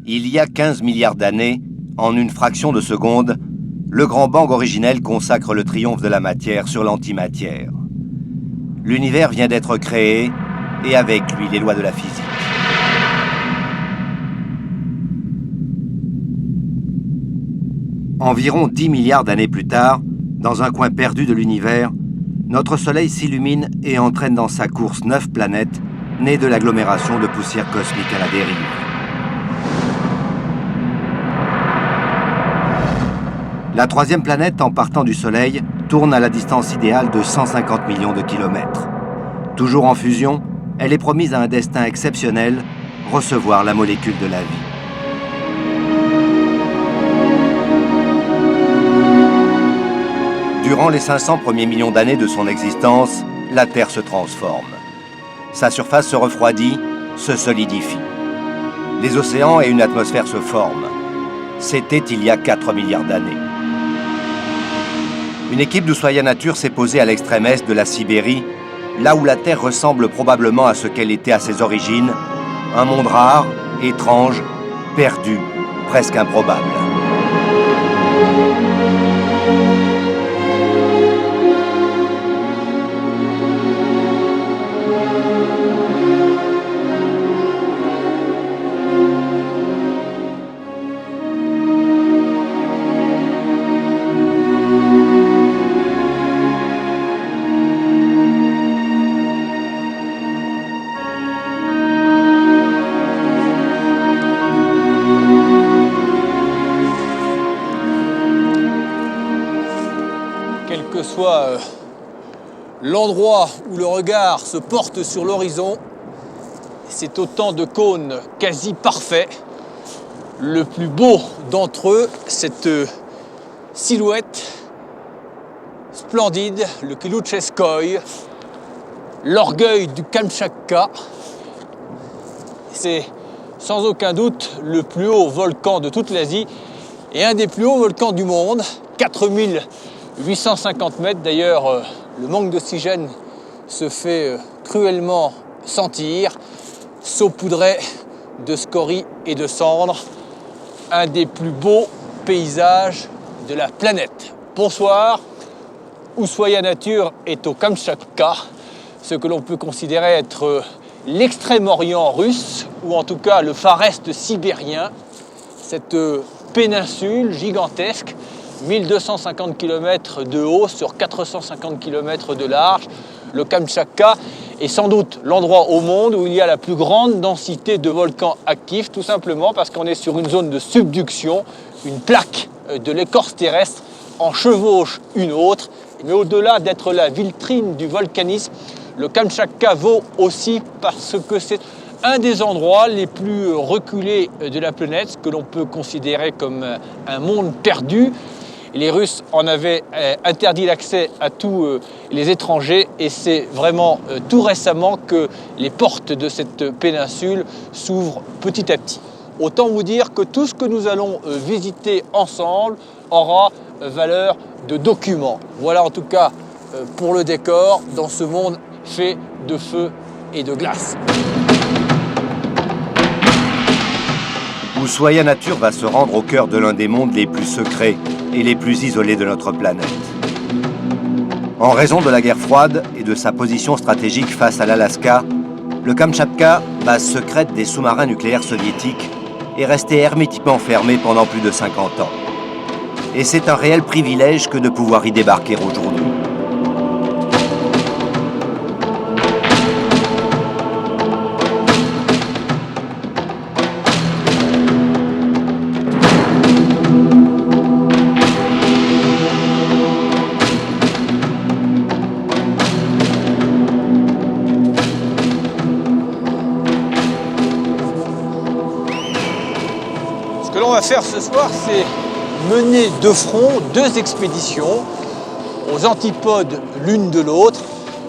Il y a 15 milliards d'années, en une fraction de seconde, le Grand Bang originel consacre le triomphe de la matière sur l'antimatière. L'univers vient d'être créé, et avec lui les lois de la physique. Environ 10 milliards d'années plus tard, dans un coin perdu de l'univers, notre Soleil s'illumine et entraîne dans sa course 9 planètes, nées de l'agglomération de poussière cosmique à la dérive. La troisième planète, en partant du Soleil, tourne à la distance idéale de 150 millions de kilomètres. Toujours en fusion, elle est promise à un destin exceptionnel, recevoir la molécule de la vie. Durant les 500 premiers millions d'années de son existence, la Terre se transforme. Sa surface se refroidit, se solidifie. Les océans et une atmosphère se forment. C'était il y a 4 milliards d'années. Une équipe d'Ushuaïa Nature s'est posée à l'extrême est de la Sibérie, là où la Terre ressemble probablement à ce qu'elle était à ses origines, un monde rare, étrange, perdu, presque improbable. Soit l'endroit où le regard se porte sur l'horizon, c'est autant de cônes quasi parfaits. Le plus beau d'entre eux, cette silhouette splendide, le Kilutcheskoï, l'orgueil du Kamtchatka. C'est sans aucun doute le plus haut volcan de toute l'Asie et un des plus hauts volcans du monde, 4850 mètres. D'ailleurs, le manque d'oxygène se fait cruellement sentir, saupoudré de scories et de cendres. Un des plus beaux paysages de la planète. Bonsoir, Ushuaïa Nature est au Kamtchatka, ce que l'on peut considérer être l'extrême-orient russe, ou en tout cas le Far Est sibérien, cette péninsule gigantesque, 1250 km de haut sur 450 km de large. Le Kamtchatka est sans doute l'endroit au monde où il y a la plus grande densité de volcans actifs, tout simplement parce qu'on est sur une zone de subduction, une plaque de l'écorce terrestre en chevauche une autre. Mais au-delà d'être la vitrine du volcanisme, le Kamtchatka vaut aussi parce que c'est un des endroits les plus reculés de la planète, ce que l'on peut considérer comme un monde perdu. Les Russes en avaient interdit l'accès à tous les étrangers et c'est vraiment tout récemment que les portes de cette péninsule s'ouvrent petit à petit. Autant vous dire que tout ce que nous allons visiter ensemble aura valeur de document. Voilà en tout cas pour le décor dans ce monde fait de feu et de glace. Ushuaïa Nature va se rendre au cœur de l'un des mondes les plus secrets et les plus isolés de notre planète. En raison de la guerre froide et de sa position stratégique face à l'Alaska, le Kamtchatka, base secrète des sous-marins nucléaires soviétiques, est resté hermétiquement fermé pendant plus de 50 ans. Et c'est un réel privilège que de pouvoir y débarquer aujourd'hui. Ce que l'on va faire ce soir, c'est mener de front deux expéditions aux antipodes l'une de l'autre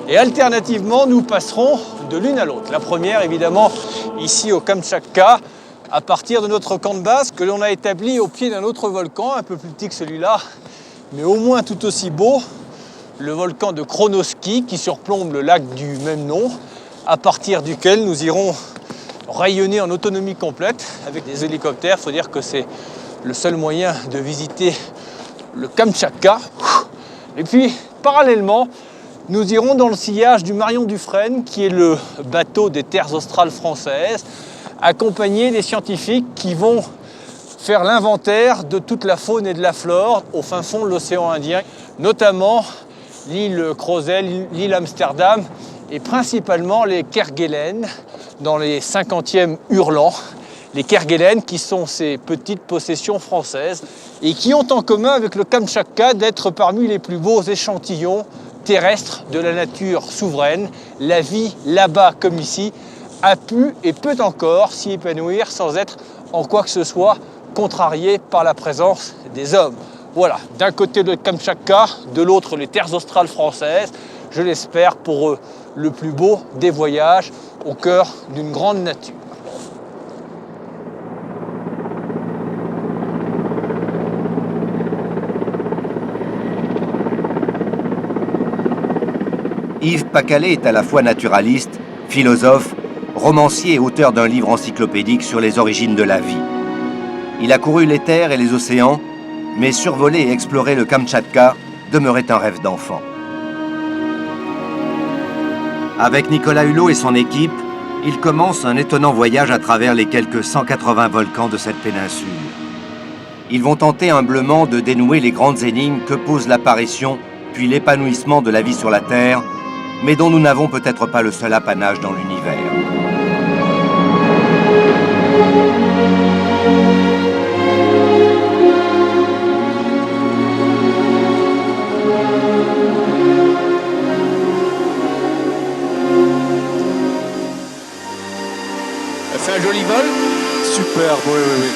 et alternativement nous passerons de l'une à l'autre. La première évidemment ici au Kamtchatka à partir de notre camp de base que l'on a établi au pied d'un autre volcan un peu plus petit que celui-là mais au moins tout aussi beau, le volcan de Kronoski qui surplombe le lac du même nom à partir duquel nous irons rayonner en autonomie complète avec des hélicoptères. Il faut dire que c'est le seul moyen de visiter le Kamtchatka. Et puis, parallèlement, nous irons dans le sillage du Marion Dufresne, qui est le bateau des terres australes françaises, accompagner des scientifiques qui vont faire l'inventaire de toute la faune et de la flore au fin fond de l'océan Indien, notamment l'île Crozet, l'île Amsterdam et principalement les Kerguelen dans les 50e hurlants. Les Kerguelen qui sont ces petites possessions françaises et qui ont en commun avec le Kamtchatka d'être parmi les plus beaux échantillons terrestres de la nature souveraine. La vie là-bas comme ici a pu et peut encore s'y épanouir sans être en quoi que ce soit contrarié par la présence des hommes. Voilà, d'un côté le Kamtchatka, de l'autre les terres australes françaises, je l'espère pour eux le plus beau des voyages au cœur d'une grande nature. Yves Pacalet est à la fois naturaliste, philosophe, romancier et auteur d'un livre encyclopédique sur les origines de la vie. Il a couru les terres et les océans, mais survoler et explorer le Kamtchatka demeurait un rêve d'enfant. Avec Nicolas Hulot et son équipe, il commence un étonnant voyage à travers les quelques 180 volcans de cette péninsule. Ils vont tenter humblement de dénouer les grandes énigmes que pose l'apparition puis l'épanouissement de la vie sur la Terre, mais dont nous n'avons peut-être pas le seul apanage dans l'univers. Elle fait un joli vol. Superbe, oui.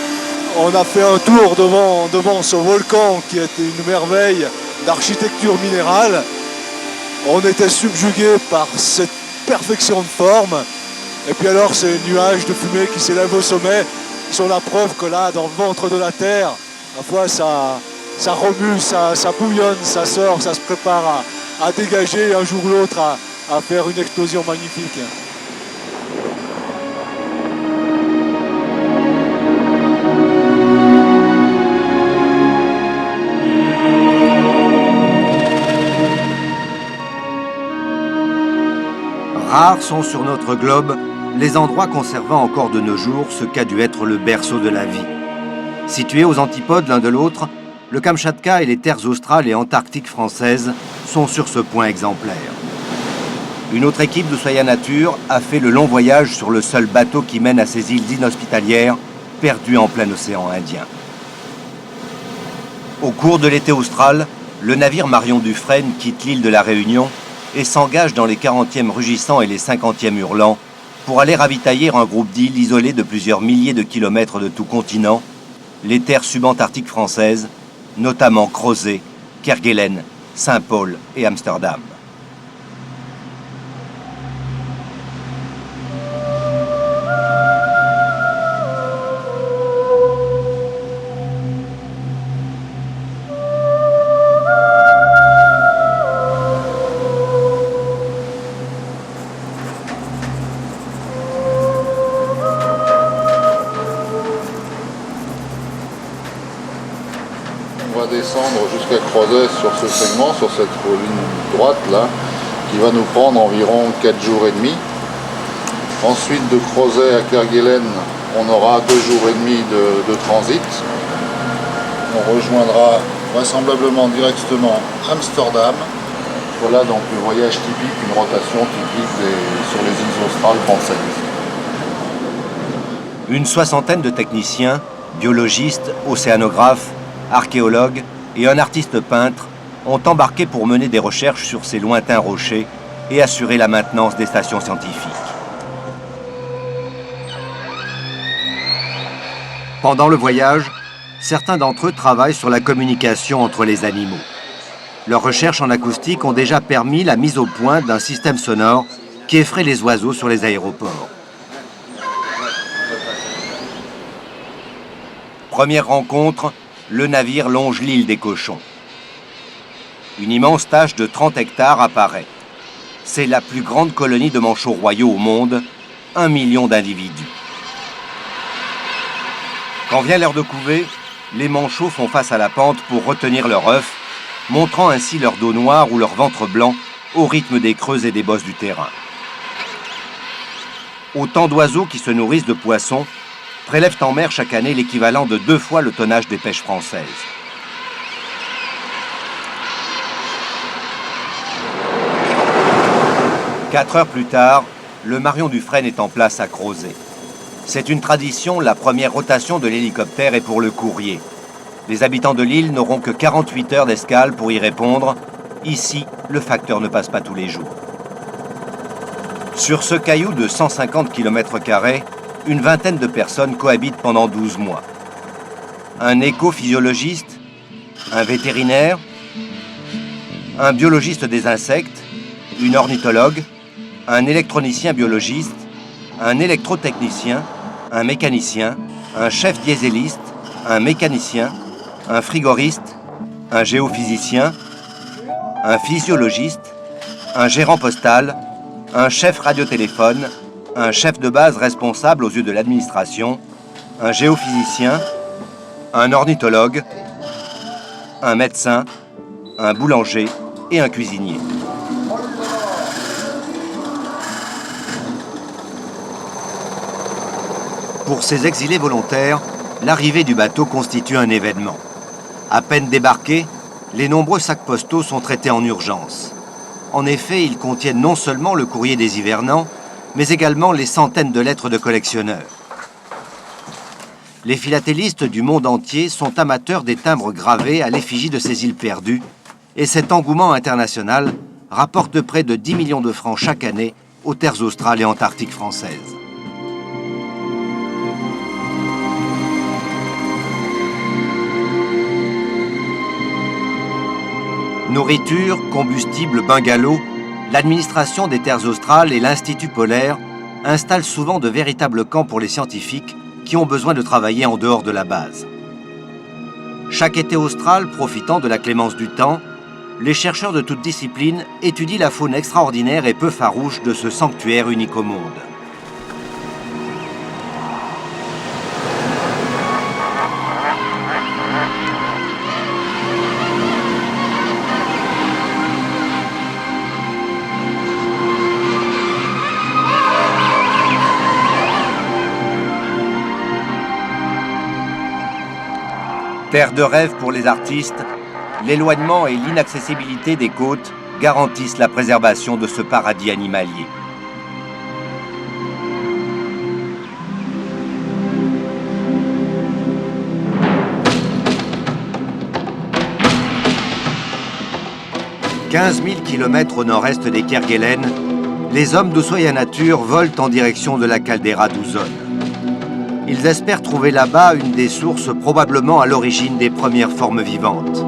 On a fait un tour devant ce volcan qui était une merveille d'architecture minérale. On était subjugué par cette perfection de forme. Et puis alors ces nuages de fumée qui s'élèvent au sommet, qui sont la preuve que là, dans le ventre de la Terre, à la fois ça remue, ça bouillonne, ça sort, ça se prépare à dégager et un jour ou l'autre à faire une explosion magnifique. Rares sont sur notre globe les endroits conservant encore de nos jours ce qu'a dû être le berceau de la vie. Situés aux antipodes l'un de l'autre, le Kamtchatka et les terres australes et antarctiques françaises sont sur ce point exemplaires. Une autre équipe d'Oussoya Nature a fait le long voyage sur le seul bateau qui mène à ces îles inhospitalières perdues en plein océan Indien. Au cours de l'été austral, le navire Marion Dufresne quitte l'île de la Réunion et s'engage dans les 40e rugissants et les 50e hurlants pour aller ravitailler un groupe d'îles isolées de plusieurs milliers de kilomètres de tout continent, les terres subantarctiques françaises, notamment Crozet, Kerguelen, Saint-Paul et Amsterdam. On va descendre jusqu'à Crozet sur ce segment, sur cette ligne droite là, qui va nous prendre environ 4 jours et demi. Ensuite de Crozet à Kerguelen, on aura 2 jours et demi de transit. On rejoindra vraisemblablement directement Amsterdam. Voilà donc le voyage typique, une rotation typique sur les îles australes françaises. Une soixantaine de techniciens, biologistes, océanographes, archéologues et un artiste peintre ont embarqué pour mener des recherches sur ces lointains rochers et assurer la maintenance des stations scientifiques. Pendant le voyage, certains d'entre eux travaillent sur la communication entre les animaux. Leurs recherches en acoustique ont déjà permis la mise au point d'un système sonore qui effraie les oiseaux sur les aéroports. Première rencontre, le navire longe l'île des Cochons. Une immense tache de 30 hectares apparaît. C'est la plus grande colonie de manchots royaux au monde, 1 million d'individus. Quand vient l'heure de couver, les manchots font face à la pente pour retenir leur œuf, montrant ainsi leur dos noir ou leur ventre blanc au rythme des creux et des bosses du terrain. Autant d'oiseaux qui se nourrissent de poissons prélèvent en mer chaque année l'équivalent de 2 fois le tonnage des pêches françaises. 4 heures plus tard, le Marion Dufresne est en place à Crozet. C'est une tradition, la première rotation de l'hélicoptère est pour le courrier. Les habitants de l'île n'auront que 48 heures d'escale pour y répondre. Ici, le facteur ne passe pas tous les jours. Sur ce caillou de 150 km², une vingtaine de personnes cohabitent pendant 12 mois. Un éco-physiologiste, un vétérinaire, un biologiste des insectes, une ornithologue, un électronicien biologiste, un électrotechnicien, un mécanicien, un chef dieseliste, un mécanicien, un frigoriste, un géophysicien, un physiologiste, un gérant postal, un chef radiotéléphone, un chef de base responsable aux yeux de l'administration, un géophysicien, un ornithologue, un médecin, un boulanger et un cuisinier. Pour ces exilés volontaires, l'arrivée du bateau constitue un événement. À peine débarqués, les nombreux sacs postaux sont traités en urgence. En effet, ils contiennent non seulement le courrier des hivernants, mais également les centaines de lettres de collectionneurs. Les philatélistes du monde entier sont amateurs des timbres gravés à l'effigie de ces îles perdues, et cet engouement international rapporte près de 10 millions de francs chaque année aux terres australes et antarctiques françaises. Nourriture, combustible, bungalow, l'administration des terres australes et l'Institut polaire installent souvent de véritables camps pour les scientifiques qui ont besoin de travailler en dehors de la base. Chaque été austral, profitant de la clémence du temps, les chercheurs de toutes disciplines étudient la faune extraordinaire et peu farouche de ce sanctuaire unique au monde. Terre de rêve pour les artistes, l'éloignement et l'inaccessibilité des côtes garantissent la préservation de ce paradis animalier. « 15 000 km au nord-est des Kerguelen, les hommes d'Ushuaïa Nature volent en direction de la caldeira d'Uzon. Ils espèrent trouver là-bas une des sources probablement à l'origine des premières formes vivantes.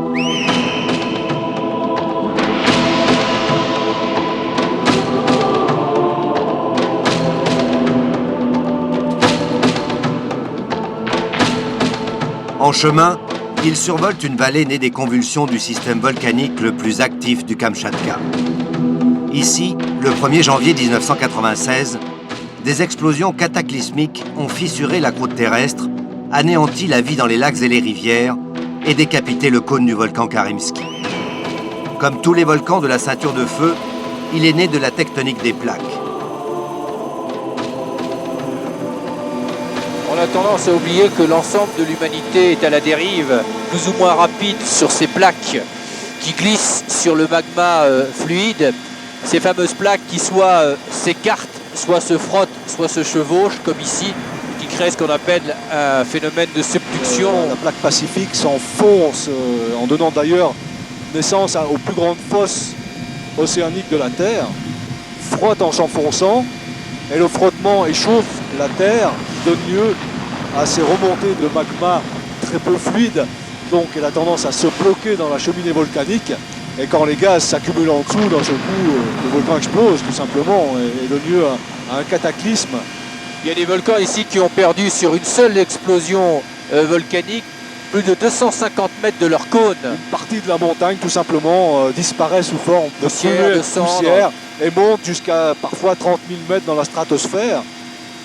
En chemin, ils survolent une vallée née des convulsions du système volcanique le plus actif du Kamchatka. Ici, le 1er janvier 1996, des explosions cataclysmiques ont fissuré la croûte terrestre, anéanti la vie dans les lacs et les rivières et décapité le cône du volcan Karimski. Comme tous les volcans de la ceinture de feu, il est né de la tectonique des plaques. On a tendance à oublier que l'ensemble de l'humanité est à la dérive, plus ou moins rapide sur ces plaques qui glissent sur le magma fluide. Ces fameuses plaques qui soit s'écartent, soit se frottent, soit se chevauchent, comme ici, qui crée ce qu'on appelle un phénomène de subduction. La plaque pacifique s'enfonce, en donnant d'ailleurs naissance aux plus grandes fosses océaniques de la Terre, frotte en s'enfonçant, et le frottement échauffe la Terre, qui donne lieu à ces remontées de magma très peu fluides. Donc elle a tendance à se bloquer dans la cheminée volcanique. Et quand les gaz s'accumulent en dessous, d'un seul coup, le volcan explose tout simplement et donne lieu à un cataclysme. Il y a des volcans ici qui ont perdu sur une seule explosion volcanique plus de 250 mètres de leur cône. Une partie de la montagne tout simplement disparaît sous forme de poussière, poussière et monte jusqu'à parfois 30 000 mètres dans la stratosphère.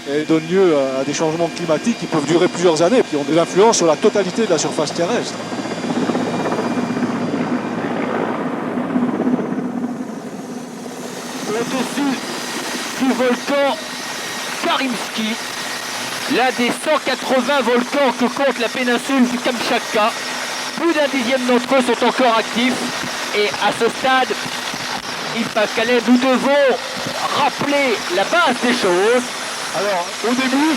et donne lieu à des changements climatiques qui peuvent durer plusieurs années et qui ont des influences sur la totalité de la surface terrestre. Au-dessus du volcan Karimsky, l'un des 180 volcans que compte la péninsule du Kamtchatka. Plus d'un dixième d'entre eux sont encore actifs et à ce stade, Yves Pascalet, nous devons rappeler la base des choses. Alors, au début,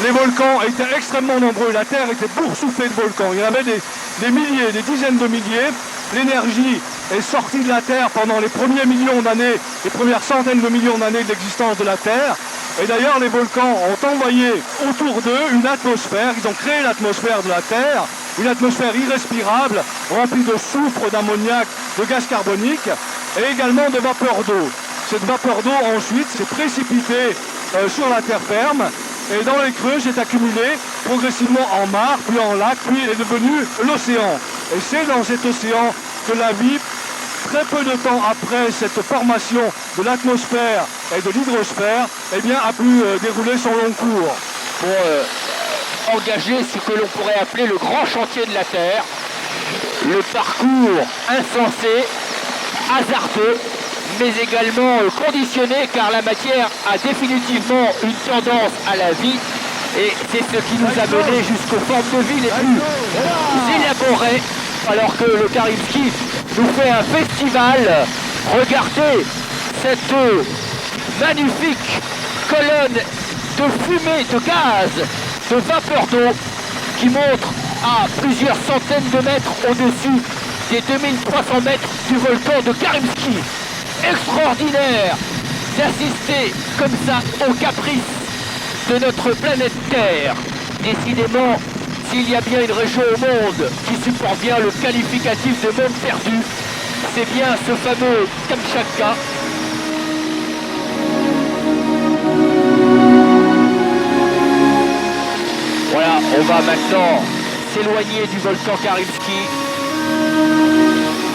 les volcans étaient extrêmement nombreux. La Terre était boursouflée de volcans. Il y en avait des milliers, des dizaines de milliers. L'énergie est sortie de la Terre pendant les premiers millions d'années, les premières centaines de millions d'années de l'existence de la Terre. Et d'ailleurs, les volcans ont envoyé autour d'eux une atmosphère. Ils ont créé l'atmosphère de la Terre, une atmosphère irrespirable, remplie de soufre, d'ammoniac, de gaz carbonique et également de vapeur d'eau. Cette vapeur d'eau, ensuite, s'est précipitée sur la terre ferme et dans les creux, s'est accumulée progressivement en mare, puis en lac, puis est devenu l'océan. Et c'est dans cet océan que la vie, très peu de temps après cette formation de l'atmosphère et de l'hydrosphère, eh bien, a pu dérouler son long cours. Pour engager ce que l'on pourrait appeler le grand chantier de la Terre, le parcours insensé, hasardeux, mais également conditionné, car la matière a définitivement une tendance à la vie, et c'est ce qui nous a mené jusqu'aux formes de vie les plus élaborées, alors que le Karimsky nous fait un festival. Regardez cette magnifique colonne de fumée, de gaz, de vapeur d'eau qui montre à plusieurs centaines de mètres au-dessus des 2300 mètres du volcan de Karimsky. Extraordinaire d'assister comme ça aux caprices de notre planète Terre. Décidément, s'il y a bien une région au monde qui supporte bien le qualificatif de monde perdu, c'est bien ce fameux Kamtchatka. Voilà, on va maintenant s'éloigner du volcan Karimsky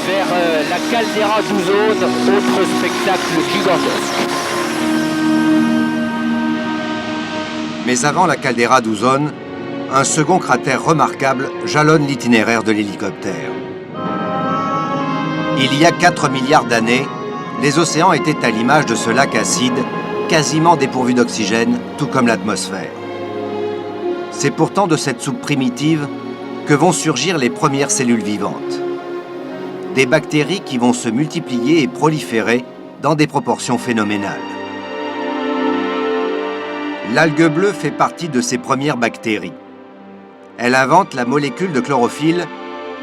vers la caldeira d'Ouzone, autre spectacle gigantesque. Mais avant la caldeira d'Ouzone, un second cratère remarquable jalonne l'itinéraire de l'hélicoptère. Il y a 4 milliards d'années, les océans étaient à l'image de ce lac acide, quasiment dépourvu d'oxygène, tout comme l'atmosphère. C'est pourtant de cette soupe primitive que vont surgir les premières cellules vivantes. Des bactéries qui vont se multiplier et proliférer dans des proportions phénoménales. L'algue bleue fait partie de ces premières bactéries. Elle invente la molécule de chlorophylle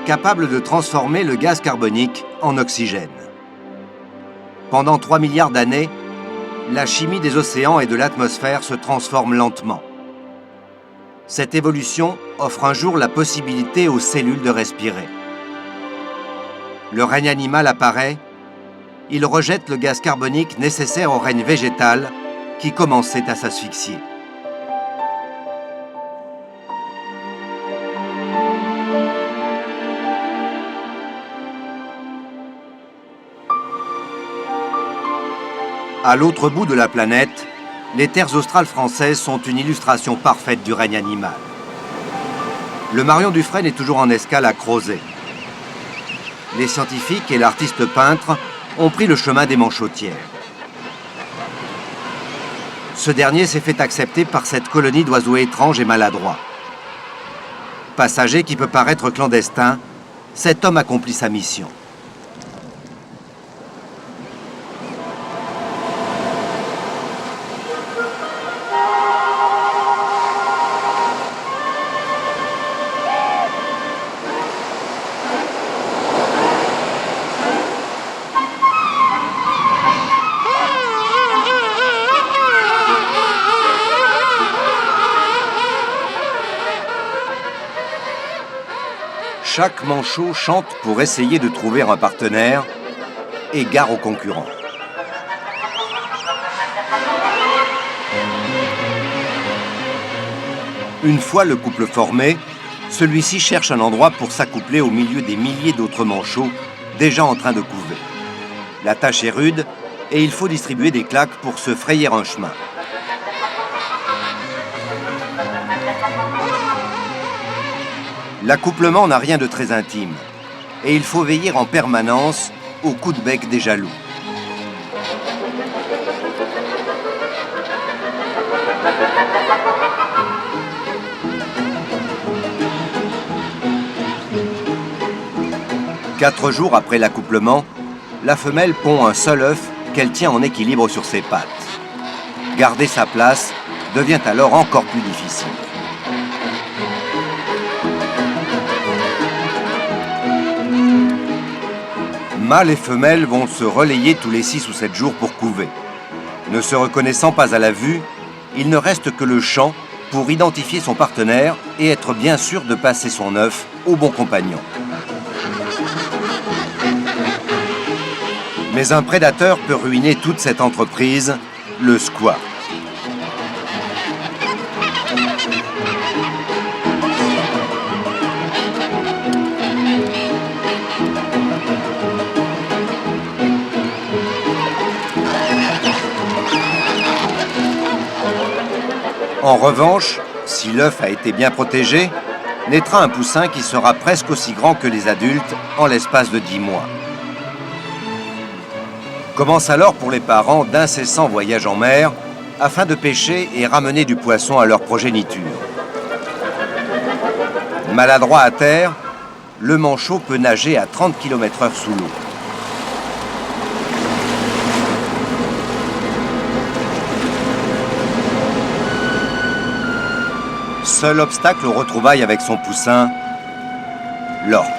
capable de transformer le gaz carbonique en oxygène. Pendant 3 milliards d'années, la chimie des océans et de l'atmosphère se transforme lentement. Cette évolution offre un jour la possibilité aux cellules de respirer. Le règne animal apparaît, il rejette le gaz carbonique nécessaire au règne végétal qui commençait à s'asphyxier. À l'autre bout de la planète, les terres australes françaises sont une illustration parfaite du règne animal. Le Marion Dufresne est toujours en escale à Crozet. Les scientifiques et l'artiste peintre ont pris le chemin des Manchotières. Ce dernier s'est fait accepter par cette colonie d'oiseaux étranges et maladroits. Passager qui peut paraître clandestin, cet homme accomplit sa mission. Chaque manchot chante pour essayer de trouver un partenaire et gare aux concurrents. Une fois le couple formé, celui-ci cherche un endroit pour s'accoupler au milieu des milliers d'autres manchots déjà en train de couver. La tâche est rude et il faut distribuer des claques pour se frayer un chemin. L'accouplement n'a rien de très intime et il faut veiller en permanence au coup de bec des jaloux. Quatre jours après l'accouplement, la femelle pond un seul œuf qu'elle tient en équilibre sur ses pattes. Garder sa place devient alors encore plus difficile. Mâles et femelles vont se relayer tous les 6 ou 7 jours pour couver. Ne se reconnaissant pas à la vue, il ne reste que le chant pour identifier son partenaire et être bien sûr de passer son œuf au bon compagnon. Mais un prédateur peut ruiner toute cette entreprise, le squat. En revanche, si l'œuf a été bien protégé, naîtra un poussin qui sera presque aussi grand que les adultes en l'espace de 10 mois. Commence alors pour les parents d'incessants voyages en mer afin de pêcher et ramener du poisson à leur progéniture. Maladroit à terre, le manchot peut nager à 30 km/h sous l'eau. Seul obstacle aux retrouvailles avec son poussin, l'orque.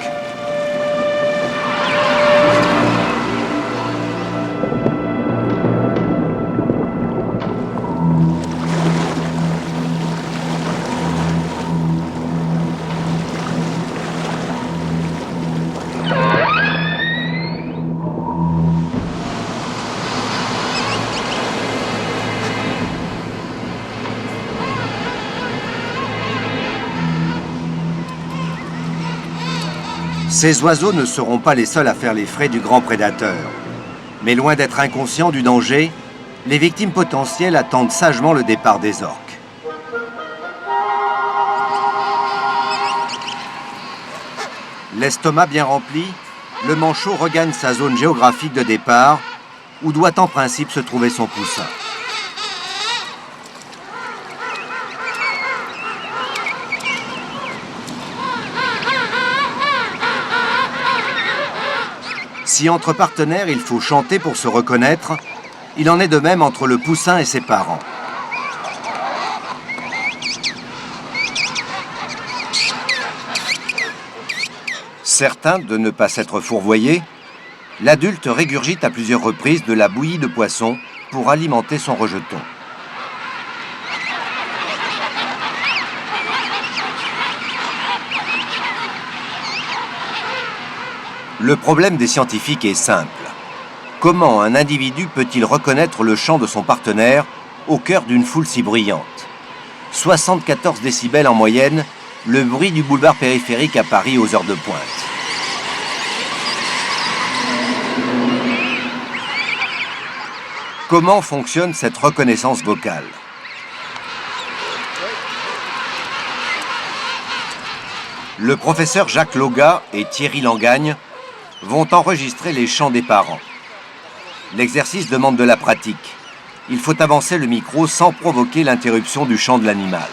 Ces oiseaux ne seront pas les seuls à faire les frais du grand prédateur. Mais loin d'être inconscients du danger, les victimes potentielles attendent sagement le départ des orques. L'estomac bien rempli, le manchot regagne sa zone géographique de départ, où doit en principe se trouver son poussin. Si entre partenaires il faut chanter pour se reconnaître, il en est de même entre le poussin et ses parents. Certain de ne pas s'être fourvoyé, l'adulte régurgite à plusieurs reprises de la bouillie de poisson pour alimenter son rejeton. Le problème des scientifiques est simple. Comment un individu peut-il reconnaître le chant de son partenaire au cœur d'une foule si bruyante ? 74 décibels en moyenne, le bruit du boulevard périphérique à Paris aux heures de pointe. Comment fonctionne cette reconnaissance vocale ? Le professeur Jacques Loga et Thierry Langagne vont enregistrer les chants des parents. L'exercice demande de la pratique. Il faut avancer le micro sans provoquer l'interruption du chant de l'animal.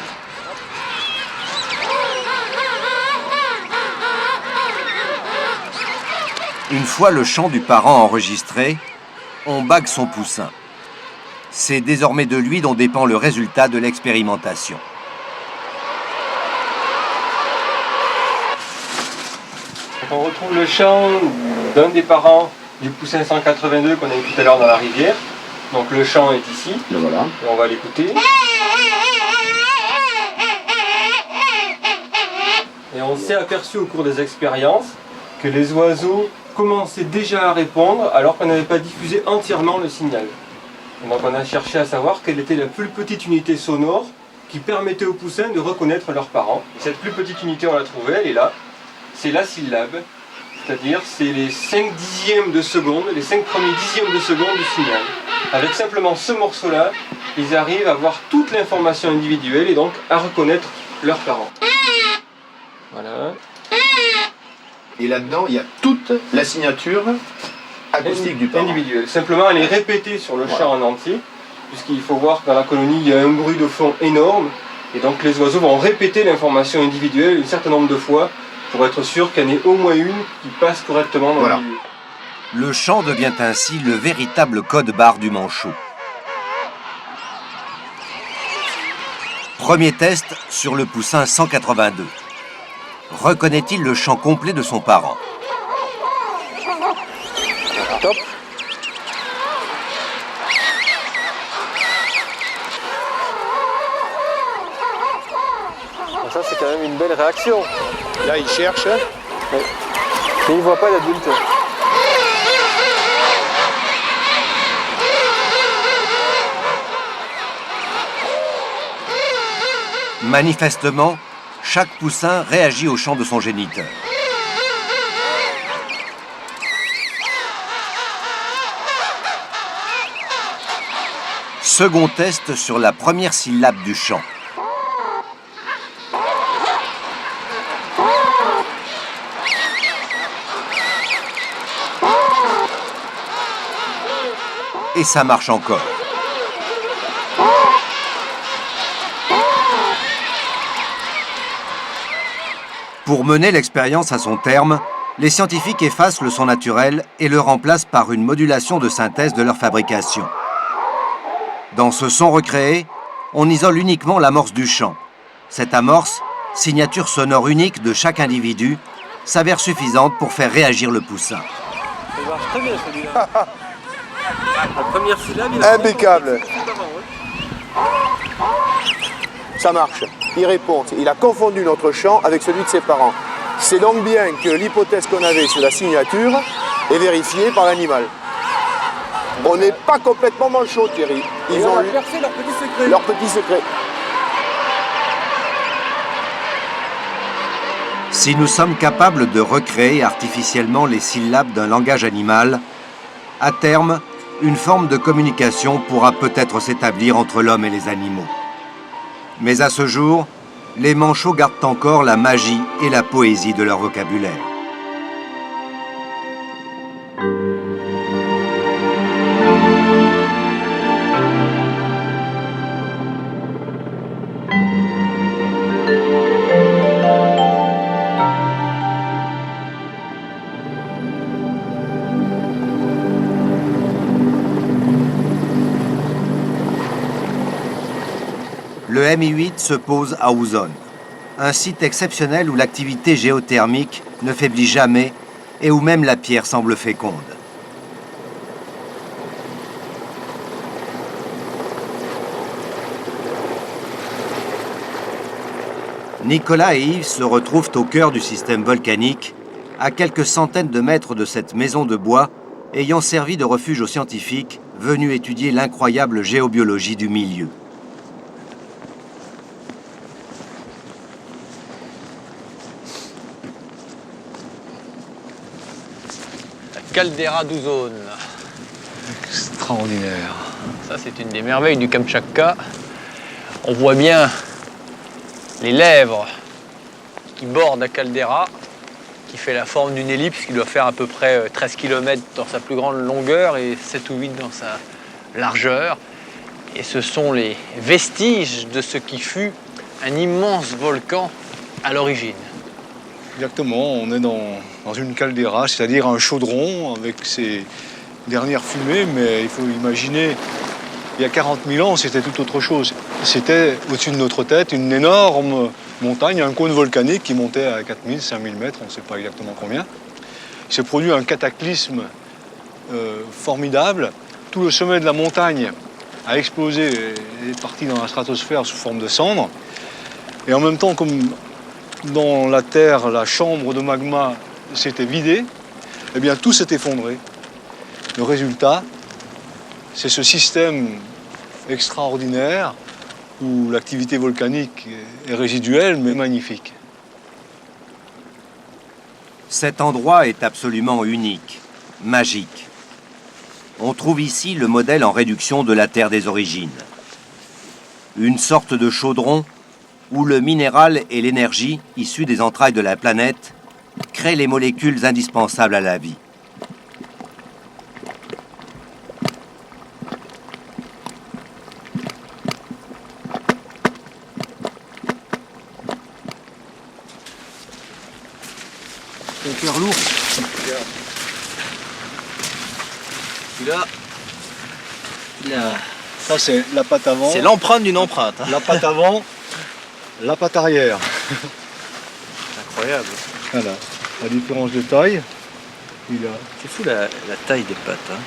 Une fois le chant du parent enregistré, on bague son poussin. C'est désormais de lui dont dépend le résultat de l'expérimentation. On retrouve le chant d'un des parents du poussin 182 qu'on a eu tout à l'heure dans la rivière. Donc le chant est ici. Le voilà. Et on va l'écouter. Et on s'est aperçu au cours des expériences que les oiseaux commençaient déjà à répondre alors qu'on n'avait pas diffusé entièrement le signal. Et donc on a cherché à savoir quelle était la plus petite unité sonore qui permettait aux poussins de reconnaître leurs parents. Et cette plus petite unité, on l'a trouvée, elle est là. C'est la syllabe, c'est-à-dire c'est les 5 dixièmes de seconde, les 5 premiers dixièmes de seconde du signal. Avec simplement ce morceau-là, ils arrivent à avoir toute l'information individuelle et donc à reconnaître leurs parents. Voilà. Et là-dedans, il y a toute la signature acoustique du parent. Individuelle. Simplement, elle est répétée sur le chant en entier, puisqu'il faut voir que dans la colonie, il y a un bruit de fond énorme, et donc les oiseaux vont répéter l'information individuelle un certain nombre de fois pour être sûr qu'il y en ait au moins une qui passe correctement dans le milieu. Le chant devient ainsi le véritable code-barre du manchot. Premier test sur le poussin 182. Reconnaît-il le chant complet de son parent? Top. Ça, c'est quand même une belle réaction. Là, il cherche. Mais il ne voit pas l'adulte. Manifestement, chaque poussin réagit au chant de son géniteur. Second test sur la première syllabe du chant. Et ça marche encore. Pour mener l'expérience à son terme, les scientifiques effacent le son naturel et le remplacent par une modulation de synthèse de leur fabrication. Dans ce son recréé, on isole uniquement l'amorce du chant. Cette amorce, signature sonore unique de chaque individu, s'avère suffisante pour faire réagir le poussin. Il marche très bien celui-là. La première syllabe, il a impeccable. Ça marche. Il répond. Il a confondu notre chant avec celui de ses parents. C'est donc bien que l'hypothèse qu'on avait sur la signature est vérifiée par l'animal. On n'est pas complètement manchot, Thierry. Ils ont percé leur petit secret. leur petit secret. Si nous sommes capables de recréer artificiellement les syllabes d'un langage animal, à terme, une forme de communication pourra peut-être s'établir entre l'homme et les animaux. Mais à ce jour, les manchots gardent encore la magie et la poésie de leur vocabulaire. Le MI8 se pose à Ouzone, un site exceptionnel où l'activité géothermique ne faiblit jamais et où même la pierre semble féconde. Nicolas et Yves se retrouvent au cœur du système volcanique, à quelques centaines de mètres de cette maison de bois ayant servi de refuge aux scientifiques venus étudier l'incroyable géobiologie du milieu. Caldeira d'Ouzone. Extraordinaire. Ça, c'est une des merveilles du Kamtchatka. On voit bien les lèvres qui bordent la caldeira, qui fait la forme d'une ellipse qui doit faire à peu près 13 km dans sa plus grande longueur et 7 ou 8 dans sa largeur. Et ce sont les vestiges de ce qui fut un immense volcan à l'origine. Exactement, on est dans une caldeira, c'est-à-dire un chaudron avec ses dernières fumées, mais il faut imaginer, il y a 40 000 ans, c'était tout autre chose. C'était au-dessus de notre tête une énorme montagne, un cône volcanique qui montait à 4 000, 5 000 mètres, on ne sait pas exactement combien. Il s'est produit un cataclysme formidable. Tout le sommet de la montagne a explosé et est parti dans la stratosphère sous forme de cendres. Et en même temps, comme dans la terre, la chambre de magma s'était vidée, eh bien tout s'est effondré. Le résultat, c'est ce système extraordinaire où l'activité volcanique est résiduelle mais magnifique. Cet endroit est absolument unique, magique. On trouve ici le modèle en réduction de la Terre des origines. Une sorte de chaudron où le minéral et l'énergie issus des entrailles de la planète créent les molécules indispensables à la vie. Hyper lourd. Là, Ça c'est la patte avant, c'est l'empreinte d'une empreinte. Hein. la patte avant, la patte arrière. Incroyable. Voilà, la différence de taille. Il a... C'est fou la taille des pattes. Hein.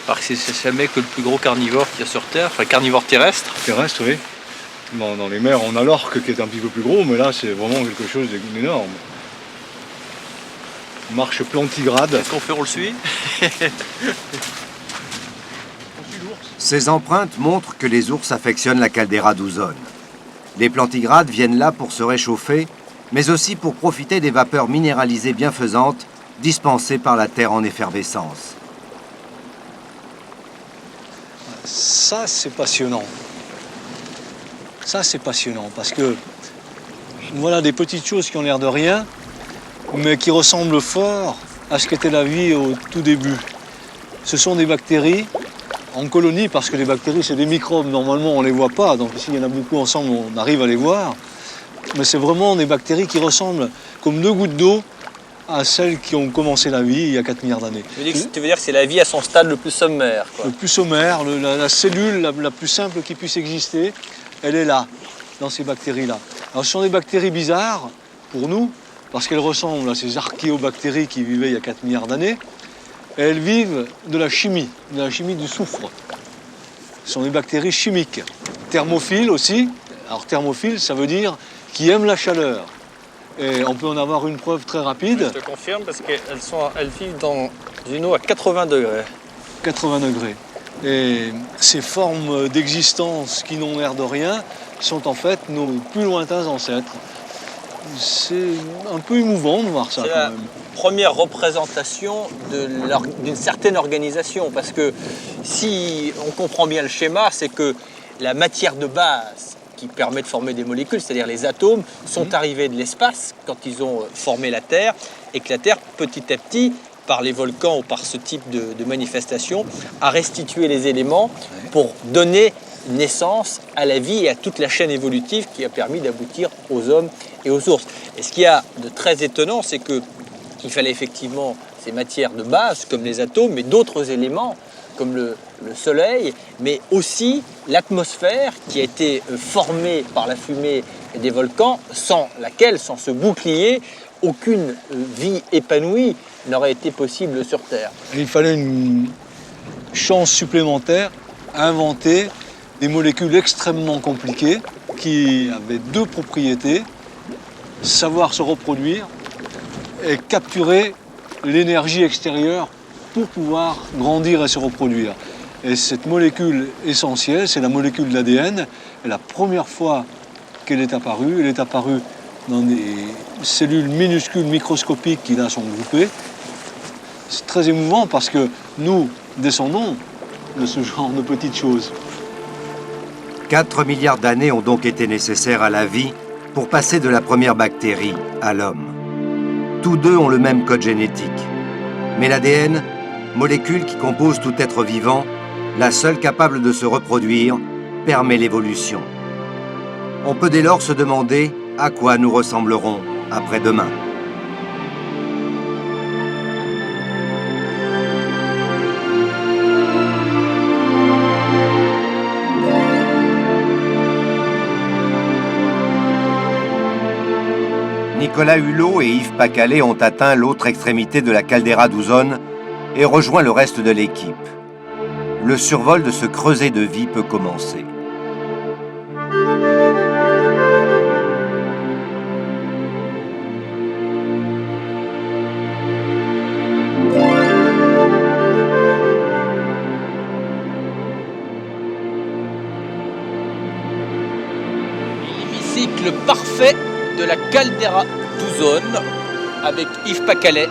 Alors que c'est jamais que le plus gros carnivore qu'il y a sur Terre, enfin carnivore terrestre. terrestre, oui. Dans les mers, on a l'orque qui est un petit peu plus gros, mais là c'est vraiment quelque chose d'énorme. Marche plantigrade. Qu'est-ce qu'on fait, on le suit? Ces empreintes montrent que les ours affectionnent la caldeira d'Ozones. Les plantigrades viennent là pour se réchauffer, mais aussi pour profiter des vapeurs minéralisées bienfaisantes dispensées par la terre en effervescence. Ça c'est passionnant. Ça c'est passionnant parce que voilà des petites choses qui ont l'air de rien, mais qui ressemblent fort à ce qu'était la vie au tout début. Ce sont des bactéries en colonie, parce que les bactéries, c'est des microbes. Normalement, on ne les voit pas. Donc s'il y en a beaucoup ensemble, on arrive à les voir. Mais c'est vraiment des bactéries qui ressemblent comme 2 gouttes d'eau à celles qui ont commencé la vie il y a 4 milliards d'années. Tu veux dire que c'est la vie à son stade le plus sommaire, quoi. Le plus sommaire, la cellule la plus simple qui puisse exister, elle est là, dans ces bactéries-là. Alors ce sont des bactéries bizarres pour nous, parce qu'elles ressemblent à ces archéobactéries qui vivaient il y a 4 milliards d'années. Et elles vivent de la chimie du soufre. Ce sont des bactéries chimiques. Thermophiles aussi. Alors thermophiles, ça veut dire qui aiment la chaleur. Et on peut en avoir une preuve très rapide. Je te confirme parce qu'elles vivent dans une eau à 80 degrés. 80 degrés. Et ces formes d'existence qui n'ont l'air de rien sont en fait nos plus lointains ancêtres. C'est un peu émouvant de voir ça. C'est la première représentation d'une certaine organisation, parce que si on comprend bien le schéma, c'est que la matière de base qui permet de former des molécules, c'est-à-dire les atomes, sont arrivés de l'espace quand ils ont formé la Terre, et que la Terre, petit à petit, par les volcans ou par ce type de manifestation, a restitué les éléments pour donner naissance à la vie et à toute la chaîne évolutive qui a permis d'aboutir aux hommes et aux ours. Et ce qu'il y a de très étonnant, c'est qu'il fallait effectivement ces matières de base, comme les atomes, mais d'autres éléments, comme le soleil, mais aussi l'atmosphère qui a été formée par la fumée des volcans, sans laquelle, sans ce bouclier, aucune vie épanouie n'aurait été possible sur Terre. Il fallait une chance supplémentaire à inventer des molécules extrêmement compliquées qui avaient 2 propriétés, savoir se reproduire et capturer l'énergie extérieure pour pouvoir grandir et se reproduire. Et cette molécule essentielle, c'est la molécule de l'ADN. Et la première fois qu'elle est apparue, elle est apparue dans des cellules minuscules microscopiques qui là sont groupées. C'est très émouvant parce que nous descendons de ce genre de petites choses. 4 milliards d'années ont donc été nécessaires à la vie pour passer de la première bactérie à l'homme. Tous deux ont le même code génétique. Mais l'ADN, molécule qui compose tout être vivant, la seule capable de se reproduire, permet l'évolution. On peut dès lors se demander à quoi nous ressemblerons après-demain. Nicolas Hulot et Yves Pacalet ont atteint l'autre extrémité de la caldeira d'Ozones et rejoint le reste de l'équipe. Le survol de ce creuset de vie peut commencer. L'hémicycle parfait de la caldeira d'Ozones avec Yves Pacalet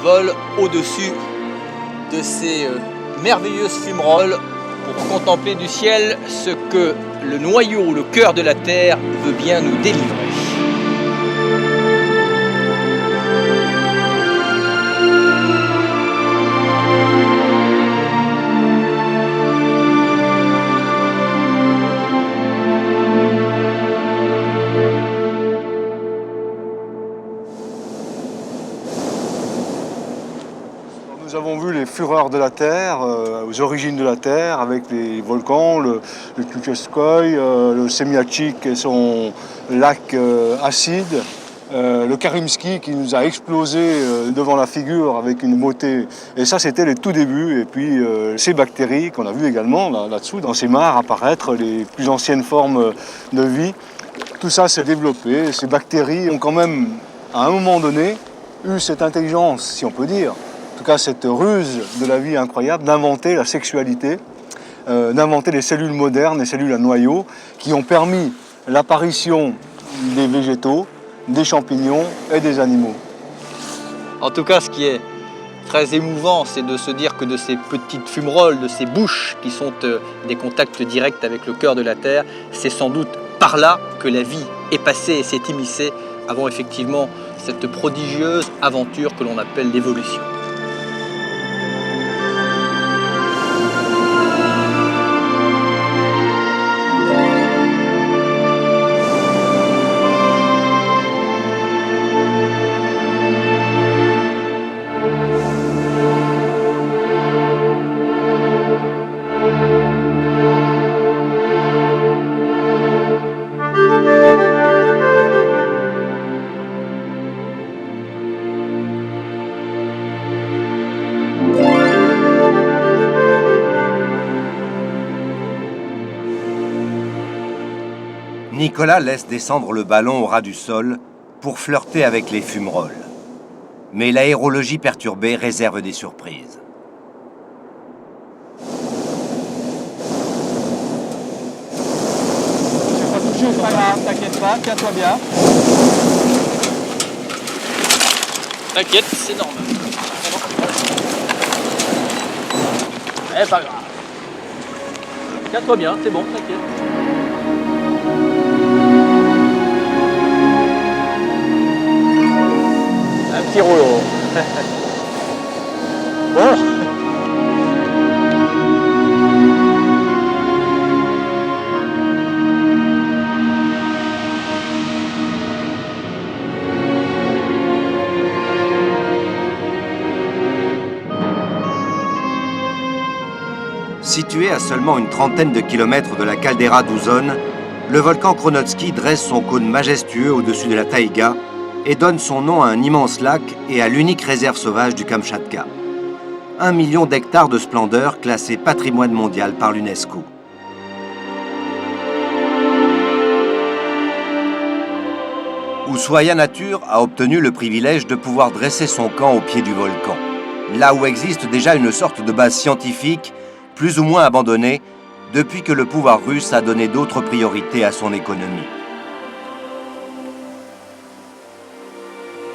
vole au-dessus de ces merveilleuses fumerolles pour contempler du ciel ce que le noyau, le cœur de la Terre veut bien nous délivrer. Nous avons vu les fureurs de la Terre, aux origines de la Terre, avec les volcans, le Tchouktcheskoï, le Semyatchik et son lac acide, le Karimski qui nous a explosé devant la figure avec une beauté. Et ça, c'était les tout débuts. Et puis ces bactéries qu'on a vues également là-dessous, dans ces mares, apparaître les plus anciennes formes de vie. Tout ça s'est développé. Ces bactéries ont quand même, à un moment donné, eu cette intelligence, si on peut dire, en tout cas cette ruse de la vie incroyable, d'inventer la sexualité, d'inventer les cellules modernes, les cellules à noyau, qui ont permis l'apparition des végétaux, des champignons et des animaux. En tout cas, ce qui est très émouvant, c'est de se dire que de ces petites fumerolles, de ces bouches qui sont des contacts directs avec le cœur de la Terre, c'est sans doute par là que la vie est passée et s'est immiscée avant effectivement cette prodigieuse aventure que l'on appelle l'évolution. Nicolas laisse descendre le ballon au ras du sol pour flirter avec les fumerolles. Mais l'aérologie perturbée réserve des surprises. C'est pas grave, t'inquiète pas, tiens-toi bien. T'inquiète, c'est normal. Eh, pas grave. Tiens-toi bien, c'est bon, t'inquiète. Un petit rouleau. Bon. Situé à seulement une trentaine de kilomètres de la caldeira d'Ouzone, le volcan Kronotski dresse son cône majestueux au-dessus de la taïga et donne son nom à un immense lac et à l'unique réserve sauvage du Kamchatka. 1 million d'hectares de splendeur classés patrimoine mondial par l'UNESCO. Ushuaïa Nature a obtenu le privilège de pouvoir dresser son camp au pied du volcan, là où existe déjà une sorte de base scientifique plus ou moins abandonnée depuis que le pouvoir russe a donné d'autres priorités à son économie.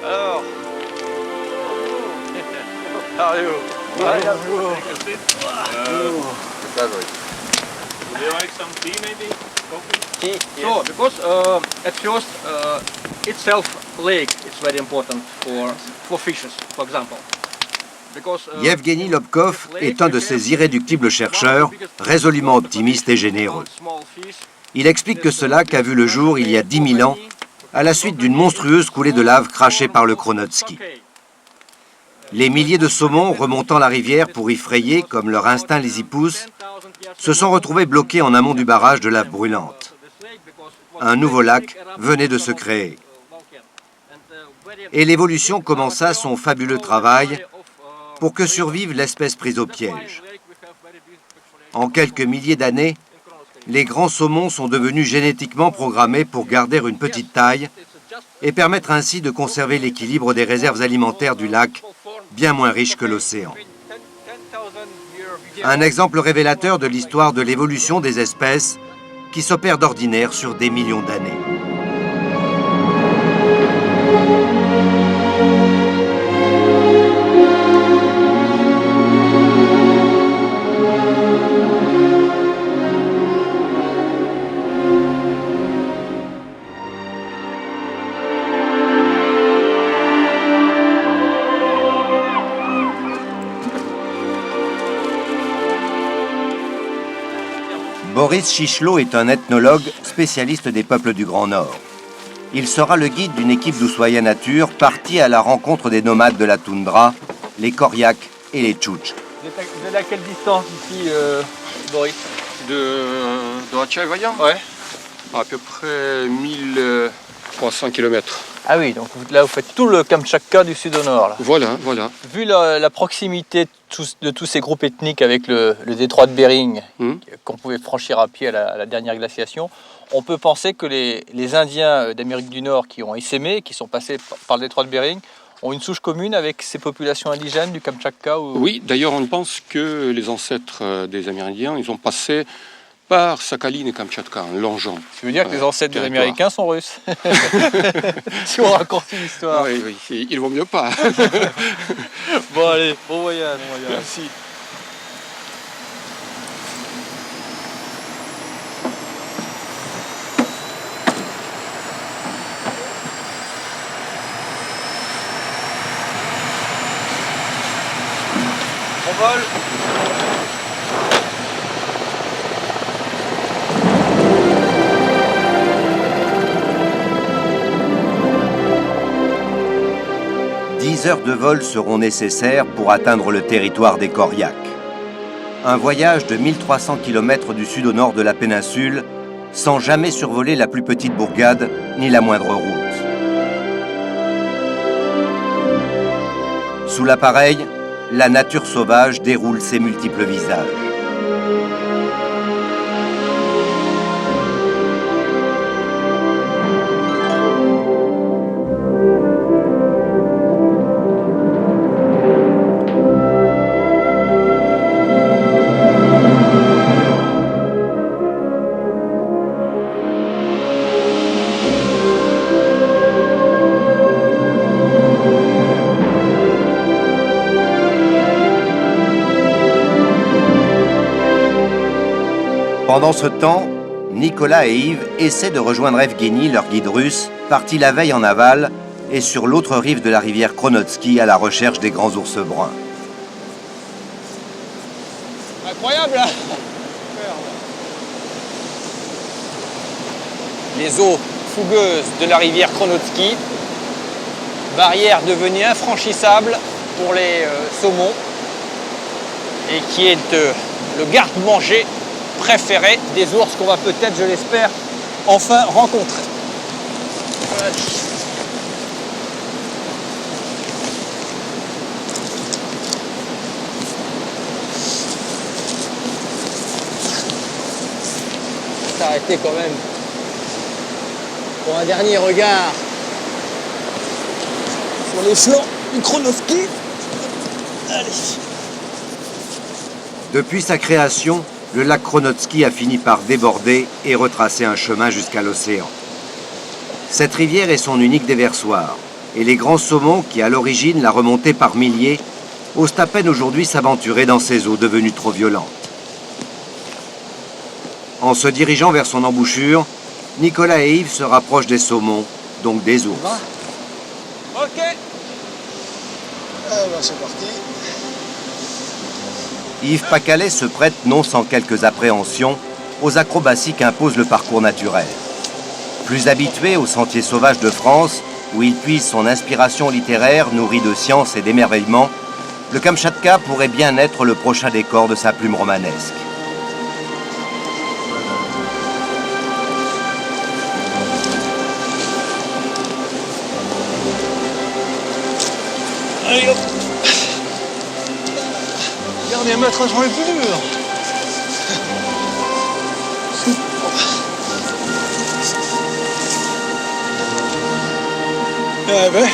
Alors, how are you? Would you like some tea maybe? Coffee? Tea? So, because at first itself lake is very important for fishes, for example. Yevgeny Lobkov est un de ces irréductibles chercheurs, résolument optimiste et généreux. Il explique que ce lac a vu le jour il y a 10 000 ans, à la suite d'une monstrueuse coulée de lave crachée par le Kronotski. Les milliers de saumons remontant la rivière pour y frayer, comme leur instinct les y pousse, se sont retrouvés bloqués en amont du barrage de lave brûlante. Un nouveau lac venait de se créer. Et l'évolution commença son fabuleux travail pour que survive l'espèce prise au piège. En quelques milliers d'années, les grands saumons sont devenus génétiquement programmés pour garder une petite taille et permettre ainsi de conserver l'équilibre des réserves alimentaires du lac, bien moins riche que l'océan. Un exemple révélateur de l'histoire de l'évolution des espèces qui s'opère d'ordinaire sur des millions d'années. Boris Chichelot est un ethnologue spécialiste des peuples du Grand Nord. Il sera le guide d'une équipe d'Ushuaïa Nature partie à la rencontre des nomades de la toundra, les Koryaks et les Tchouktches. Vous êtes à quelle distance ici, Boris? De Ratchaïvaïa? Ouais. À peu près 1300 km. Ah oui, donc là vous faites tout le Kamtchatka du sud au nord. Là. Voilà. Vu la proximité de tous ces groupes ethniques avec le détroit de Bering, qu'on pouvait franchir à pied à la dernière glaciation, on peut penser que les Indiens d'Amérique du Nord qui ont essaimé, qui sont passés par le détroit de Bering, ont une souche commune avec ces populations indigènes du Kamtchatka ou... Oui, d'ailleurs on pense que les ancêtres des Amérindiens, ils ont passé par Sakhalin et Kamtchatka, en longeant. Ça veut dire que les ancêtres des Américains sont russes. Si on raccourcit l'histoire. Oui, il vaut mieux pas. Bon allez, bon voyage. Merci. On vole. Dix heures de vol seront nécessaires pour atteindre le territoire des Koryaks. Un voyage de 1300 km du sud au nord de la péninsule, sans jamais survoler la plus petite bourgade ni la moindre route. Sous l'appareil, la nature sauvage déroule ses multiples visages. Pendant ce temps, Nicolas et Yves essaient de rejoindre Evgueni, leur guide russe, parti la veille en aval et sur l'autre rive de la rivière Kronotsky à la recherche des grands ours bruns. Incroyable hein. Les eaux fougueuses de la rivière Kronotsky, barrière devenue infranchissable pour les saumons et qui est le garde-manger préféré des ours qu'on va peut-être, je l'espère, enfin rencontrer. Allez. S'arrêter quand même pour un dernier regard sur les flancs du Kronotsky. Allez. Depuis sa création, le lac Kronotsky a fini par déborder et retracer un chemin jusqu'à l'océan. Cette rivière est son unique déversoir, et les grands saumons qui à l'origine la remontaient par milliers osent à peine aujourd'hui s'aventurer dans ces eaux devenues trop violentes. En se dirigeant vers son embouchure, Nicolas et Yves se rapprochent des saumons, donc des ours. Ok. C'est parti. Yves Pacalet se prête, non sans quelques appréhensions, aux acrobaties qu'impose le parcours naturel. Plus habitué aux sentiers sauvages de France, où il puise son inspiration littéraire nourrie de science et d'émerveillement, le Kamtchatka pourrait bien être le prochain décor de sa plume romanesque. Allez hop. Dernier mètre sur les plus durs. Eh ben,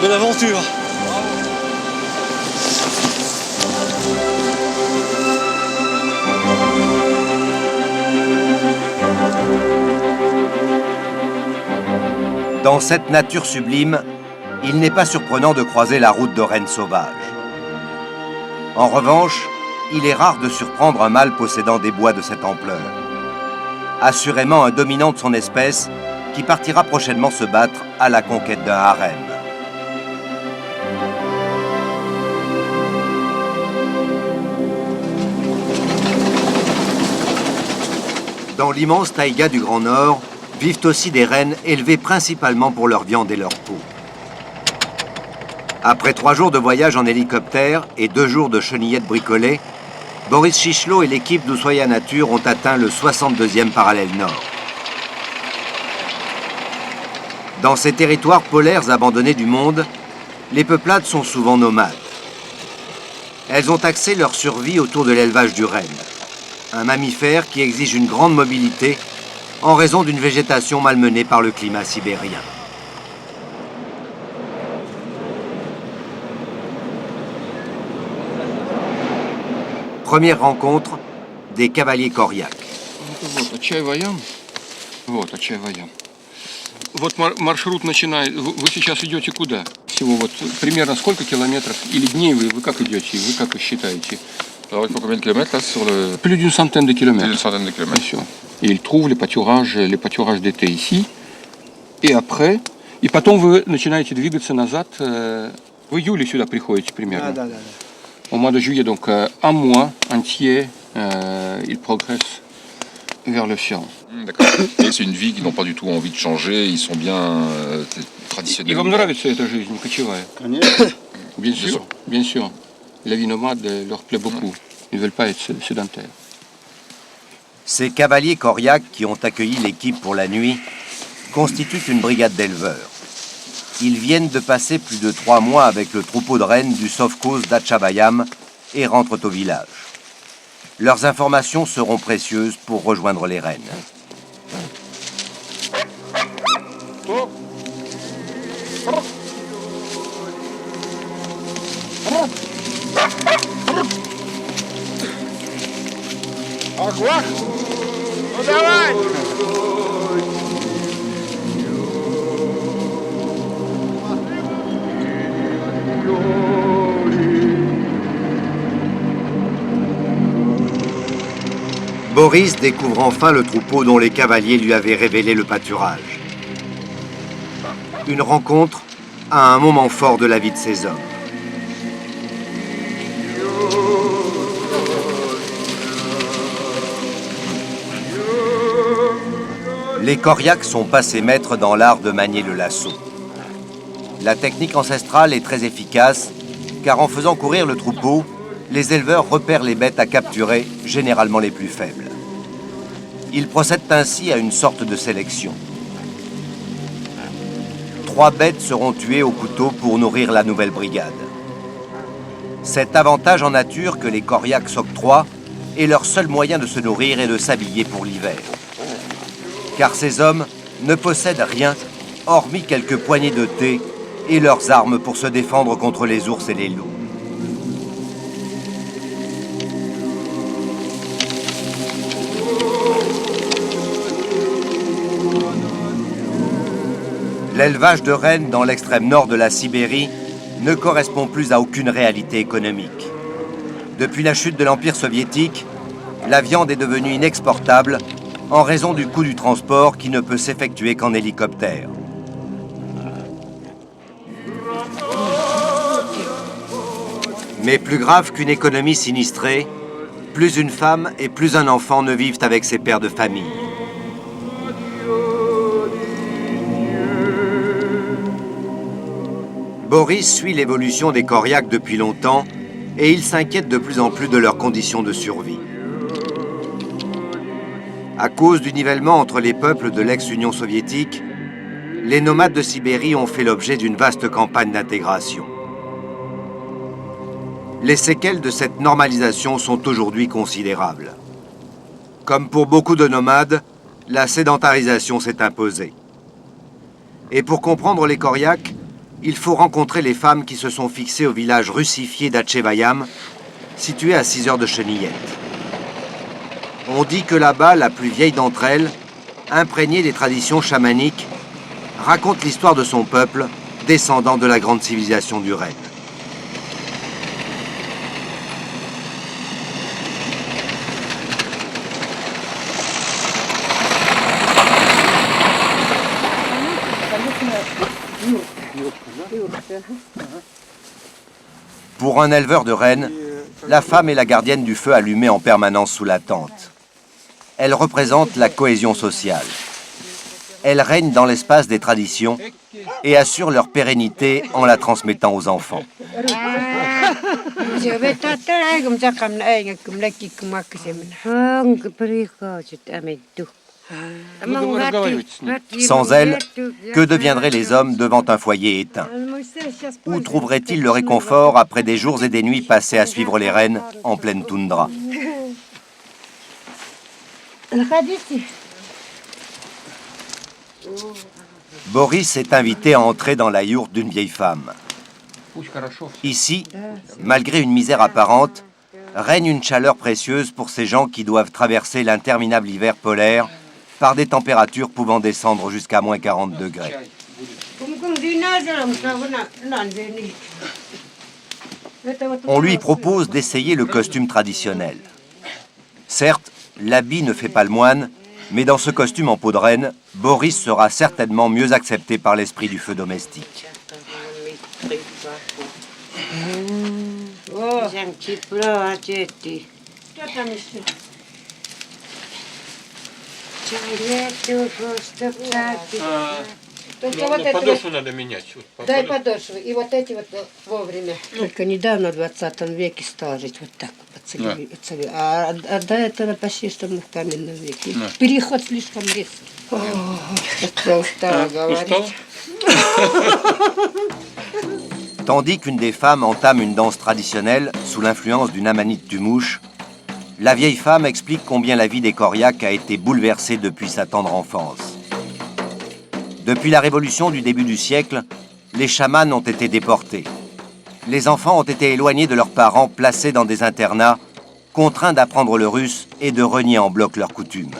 belle aventure. Dans cette nature sublime, il n'est pas surprenant de croiser la route de rennes sauvages. En revanche, il est rare de surprendre un mâle possédant des bois de cette ampleur. Assurément un dominant de son espèce qui partira prochainement se battre à la conquête d'un harem. Dans l'immense taïga du Grand Nord, vivent aussi des rennes élevées principalement pour leur viande et leur peau. Après 3 jours de voyage en hélicoptère et 2 jours de chenillettes bricolées, Boris Chichelot et l'équipe d'Ushuaïa Nature ont atteint le 62e parallèle nord. Dans ces territoires polaires abandonnés du monde, les peuplades sont souvent nomades. Elles ont axé leur survie autour de l'élevage du renne, un mammifère qui exige une grande mobilité en raison d'une végétation malmenée par le climat sibérien. Première rencontre des cavaliers Koryak. Вот маршрут начинает. Вы сейчас идете куда? Всего вот примерно сколько километров или дней вы как идете? Вы как считаете? Alors il faut combien de kilomètres là sur le... Plus d'une centaine de kilomètres. Plus d'une centaine de kilomètres. Bien sûr. Et ils trouvent les pâturages d'été ici. Et après, и потом вы начинаете двигаться назад. В июле сюда приходите примерно. Да. Au mois de juillet, donc un mois entier, ils progressent vers l'océan. D'accord. Et c'est une vie qu'ils n'ont pas du tout envie de changer, ils sont bien traditionnels. И вам нравится эта жизнь кочевая? Bien sûr. La vie nomade leur plaît beaucoup. Ils ne veulent pas être sédentaires. Ces cavaliers Koryak qui ont accueilli l'équipe pour la nuit constituent une brigade d'éleveurs. Ils viennent de passer plus de 3 mois avec le troupeau de rennes du Sovkhoz d'Atchabayam et rentrent au village. Leurs informations seront précieuses pour rejoindre les rennes. Boris découvre enfin le troupeau dont les cavaliers lui avaient révélé le pâturage. Une rencontre à un moment fort de la vie de ces hommes. Les Koryaks sont passés maîtres dans l'art de manier le lasso. La technique ancestrale est très efficace, car en faisant courir le troupeau, les éleveurs repèrent les bêtes à capturer, généralement les plus faibles. Ils procèdent ainsi à une sorte de sélection. 3 bêtes seront tuées au couteau pour nourrir la nouvelle brigade. Cet avantage en nature que les Koryaks s'octroient est leur seul moyen de se nourrir et de s'habiller pour l'hiver. Car ces hommes ne possèdent rien, hormis quelques poignées de thé et leurs armes pour se défendre contre les ours et les loups. L'élevage de rennes dans l'extrême nord de la Sibérie ne correspond plus à aucune réalité économique. Depuis la chute de l'Empire soviétique, la viande est devenue inexportable en raison du coût du transport qui ne peut s'effectuer qu'en hélicoptère. Mais plus grave qu'une économie sinistrée, plus une femme et plus un enfant ne vivent avec ses pères de famille. Boris suit l'évolution des Koryaks depuis longtemps et il s'inquiète de plus en plus de leurs conditions de survie. À cause du nivellement entre les peuples de l'ex-Union soviétique, les nomades de Sibérie ont fait l'objet d'une vaste campagne d'intégration. Les séquelles de cette normalisation sont aujourd'hui considérables. Comme pour beaucoup de nomades, la sédentarisation s'est imposée. Et pour comprendre les Koryaks, il faut rencontrer les femmes qui se sont fixées au village russifié d'Atchebayam, situé à 6 heures de Chenillettes. On dit que là-bas, la plus vieille d'entre elles, imprégnée des traditions chamaniques, raconte l'histoire de son peuple, descendant de la grande civilisation du renne. Pour un éleveur de rennes, la femme est la gardienne du feu allumé en permanence sous la tente. elles représentent la cohésion sociale. Elles règnent dans l'espace des traditions et assurent leur pérennité en la transmettant aux enfants. Sans elles, que deviendraient les hommes devant un foyer éteint? Où trouveraient-ils le réconfort après des jours et des nuits passés à suivre les rennes en pleine toundra? Boris est invité à entrer dans la yourte d'une vieille femme. Ici, malgré une misère apparente, règne une chaleur précieuse pour ces gens qui doivent traverser l'interminable hiver polaire par des températures pouvant descendre jusqu'à moins 40 degrés. On lui propose d'essayer le costume traditionnel. Certes, l'habit ne fait pas le moine, mais dans ce costume en peau de renne, Boris sera certainement mieux accepté par l'esprit du feu domestique. Подошву надо менять. Дай подошву. И вот эти вот вовремя. Только недавно, в 20 веке стало жить вот так. А до этого почти что мы в каменном веке. Переход слишком резкий. Я устала говорить. Tandis qu'une des femmes entame une danse traditionnelle sous l'influence d'une amanite tumouche, la vieille femme explique combien la vie des Koryak a été bouleversée depuis sa tendre enfance. Depuis la révolution du début du siècle, les chamans ont été déportés. Les enfants ont été éloignés de leurs parents, placés dans des internats, contraints d'apprendre le russe et de renier en bloc leurs coutumes.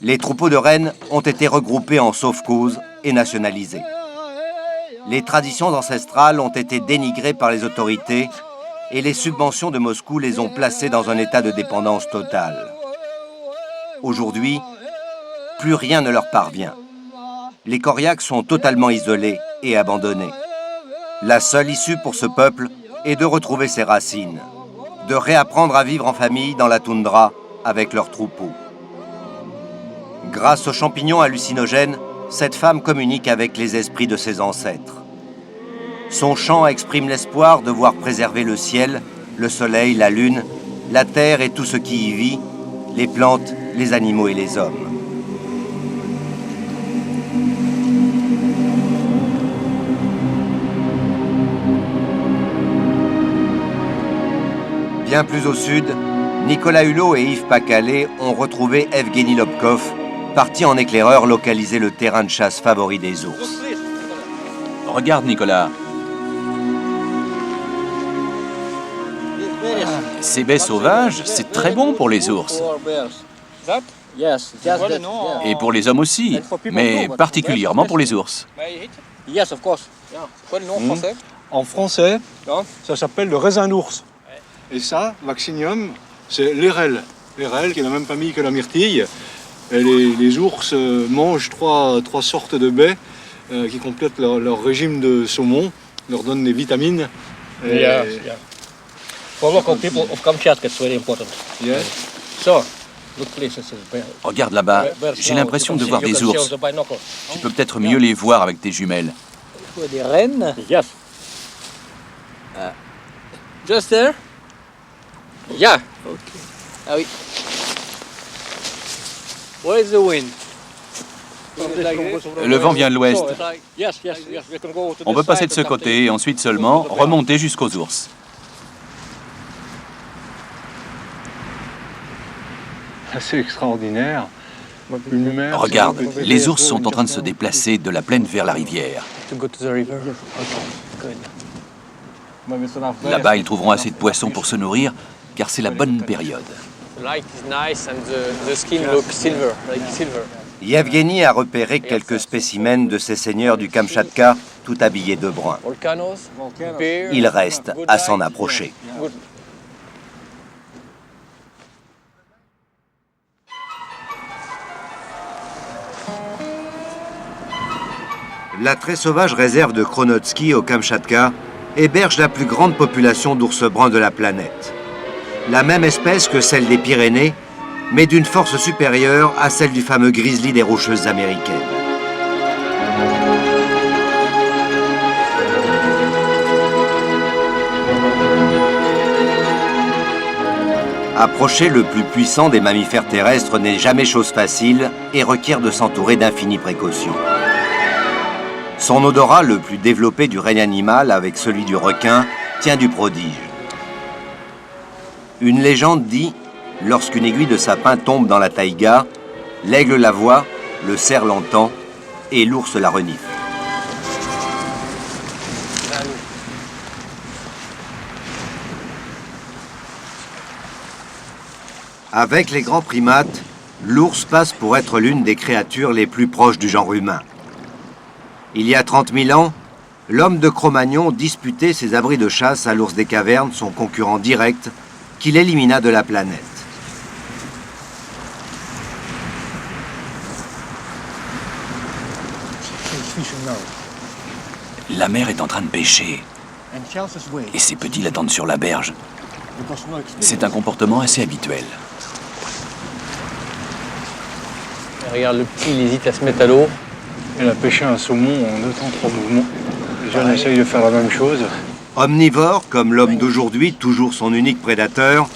Les troupeaux de rennes ont été regroupés en sauve-cause et nationalisés. Les traditions ancestrales ont été dénigrées par les autorités et les subventions de Moscou les ont placés dans un état de dépendance totale. Aujourd'hui, plus rien ne leur parvient. Les Koryaks sont totalement isolés et abandonnés. La seule issue pour ce peuple est de retrouver ses racines, de réapprendre à vivre en famille dans la toundra avec leurs troupeaux. Grâce aux champignons hallucinogènes, cette femme communique avec les esprits de ses ancêtres. Son chant exprime l'espoir de voir préserver le ciel, le soleil, la lune, la terre et tout ce qui y vit, les plantes, les animaux et les hommes. Bien plus au sud, Nicolas Hulot et Yves Pacalé ont retrouvé Evgeny Lobkov, parti en éclaireur localiser le terrain de chasse favori des ours. Regarde, Nicolas. Ces baies sauvages, c'est très bon pour les ours. Et pour les hommes aussi, mais particulièrement pour les ours. En français, ça s'appelle le raisin d'ours. Et ça, Vaccinium, c'est l'érel. L'érel, qui est la même famille que la myrtille. Et les ours mangent trois sortes de baies qui complètent leur régime de saumon, leur donnent des vitamines. For local people of Kamchatka, it's very important. Yes. So, look please, Regarde là-bas, j'ai l'impression de voir des ours. Tu peux peut-être mieux les voir avec tes jumelles. Des rennes? Yes. Just there? Yeah. Okay. Ah oui. Where is the wind? Le vent vient de l'ouest. On peut passer de ce côté et ensuite seulement remonter jusqu'aux ours. Assez extraordinaire. Regarde, les ours sont en train de se déplacer de la plaine vers la rivière. Là-bas, ils trouveront assez de poissons pour se nourrir, car c'est la bonne période. Yevgeny a repéré quelques spécimens de ces seigneurs du Kamchatka, tout habillés de brun. Il reste à s'en approcher. La très sauvage réserve de Kronotsky au Kamchatka héberge la plus grande population d'ours bruns de la planète. La même espèce que celle des Pyrénées, mais d'une force supérieure à celle du fameux grizzly des Rocheuses américaines. Approcher le plus puissant des mammifères terrestres n'est jamais chose facile et requiert de s'entourer d'infinies précautions. Son odorat le plus développé du règne animal avec celui du requin tient du prodige. Une légende dit, lorsqu'une aiguille de sapin tombe dans la taïga, l'aigle la voit, le cerf l'entend et l'ours la renifle. Avec les grands primates, l'ours passe pour être l'une des créatures les plus proches du genre humain. Il y a 30 000 ans, l'homme de Cro-Magnon disputait ses abris de chasse à l'ours des cavernes, son concurrent direct, qu'il élimina de la planète. La mère est en train de pêcher et ses petits l'attendent sur la berge. C'est un comportement assez habituel. Regarde, le petit, il hésite à se mettre à l'eau. Elle a pêché un saumon en 2 temps 3 mouvements. Déjà, on essaye de faire la même chose. Omnivore, comme l'homme d'aujourd'hui, toujours son unique prédateur,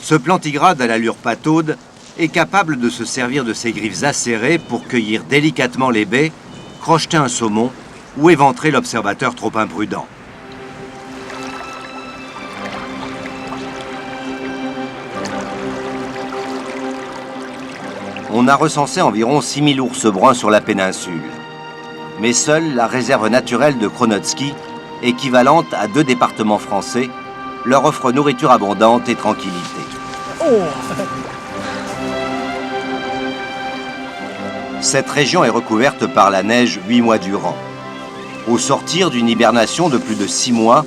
ce plantigrade à l'allure pataude est capable de se servir de ses griffes acérées pour cueillir délicatement les baies, crocheter un saumon ou éventrer l'observateur trop imprudent. On a recensé environ 6000 ours bruns sur la péninsule. Mais seule la réserve naturelle de Kronotski, équivalente à 2 départements français, leur offre nourriture abondante et tranquillité. Cette région est recouverte par la neige 8 mois durant. Au sortir d'une hibernation de plus de 6 mois,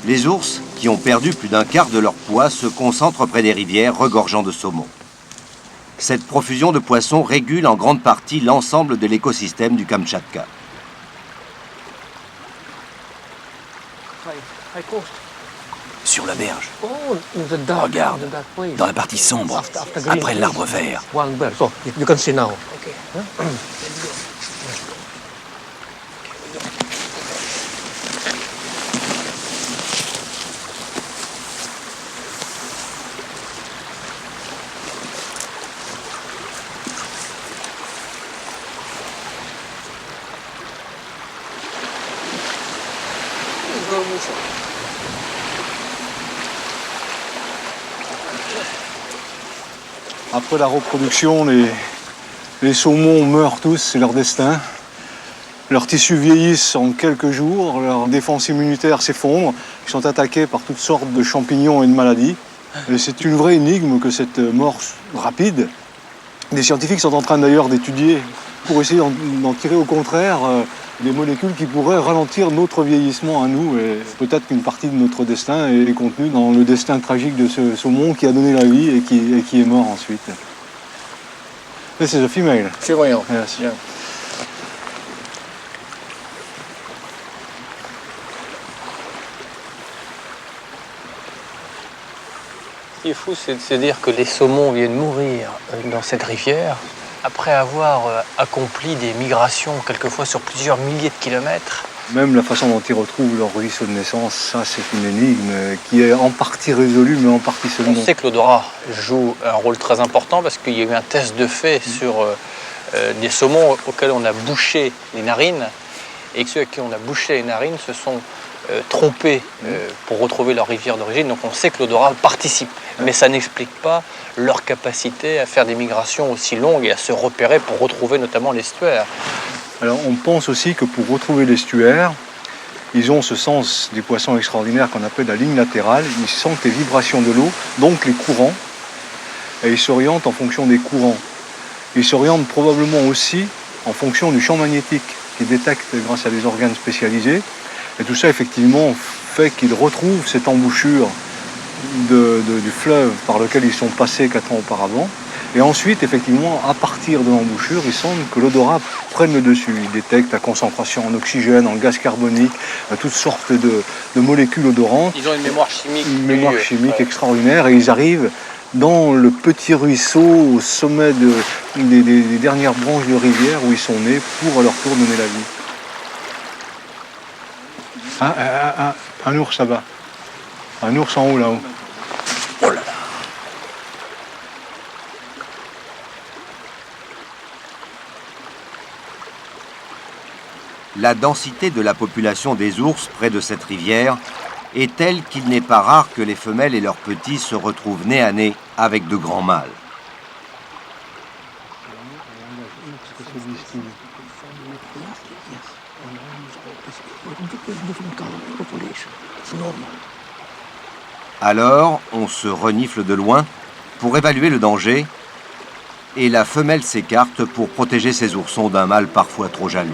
les ours, qui ont perdu plus d'un quart de leur poids, se concentrent près des rivières regorgeant de saumon. Cette profusion de poissons régule en grande partie l'ensemble de l'écosystème du Kamtchatka. Sur la berge. Regarde, dans la partie sombre, après l'arbre vert. Après la reproduction, les saumons meurent tous, c'est leur destin. Leurs tissus vieillissent en quelques jours, leur défense immunitaire s'effondre. Ils sont attaqués par toutes sortes de champignons et de maladies. Et c'est une vraie énigme que cette mort rapide. Des scientifiques sont en train d'ailleurs d'étudier pour essayer d'en tirer au contraire des molécules qui pourraient ralentir notre vieillissement à nous. Et peut-être qu'une partie de notre destin est contenue dans le destin tragique de ce saumon qui a donné la vie et qui est mort ensuite. This is a female. Female. Yes. Yeah. Ce qui est fou, c'est de se dire que les saumons viennent mourir dans cette rivière après avoir accompli des migrations, quelquefois sur plusieurs milliers de kilomètres. Même la façon dont ils retrouvent leur ruisseau de naissance, ça c'est une énigme qui est en partie résolue, mais en partie seulement. On sait que l'odorat joue un rôle très important parce qu'il y a eu un test de fait sur des saumons auxquels on a bouché les narines, et que ceux à qui on a bouché les narines se sont trompés pour retrouver leur rivière d'origine. Donc on sait que l'odorat participe, mais ça n'explique pas leur capacité à faire des migrations aussi longues et à se repérer pour retrouver notamment l'estuaire. Alors on pense aussi que pour retrouver l'estuaire, ils ont ce sens du poisson extraordinaire qu'on appelle la ligne latérale. Ils sentent les vibrations de l'eau, donc les courants, et ils s'orientent en fonction des courants. Ils s'orientent probablement aussi en fonction du champ magnétique qu'ils détectent grâce à des organes spécialisés. Et tout ça, effectivement, fait qu'ils retrouvent cette embouchure du fleuve par lequel ils sont passés 4 ans auparavant. Et ensuite, effectivement, à partir de l'embouchure, il semble que l'odorat prenne le dessus. Ils détectent la concentration en oxygène, en gaz carbonique, toutes sortes de molécules odorantes. Ils ont une mémoire chimique. Une mémoire chimique extraordinaire, et ils arrivent dans le petit ruisseau au sommet des dernières branches de rivière où ils sont nés pour à leur tour donner la vie. Un ours là-bas. Un ours en haut là-haut. Oh là là. La densité de la population des ours près de cette rivière est telle qu'il n'est pas rare que les femelles et leurs petits se retrouvent nez à nez avec de grands mâles. Alors, on se renifle de loin pour évaluer le danger et la femelle s'écarte pour protéger ses oursons d'un mâle parfois trop jaloux.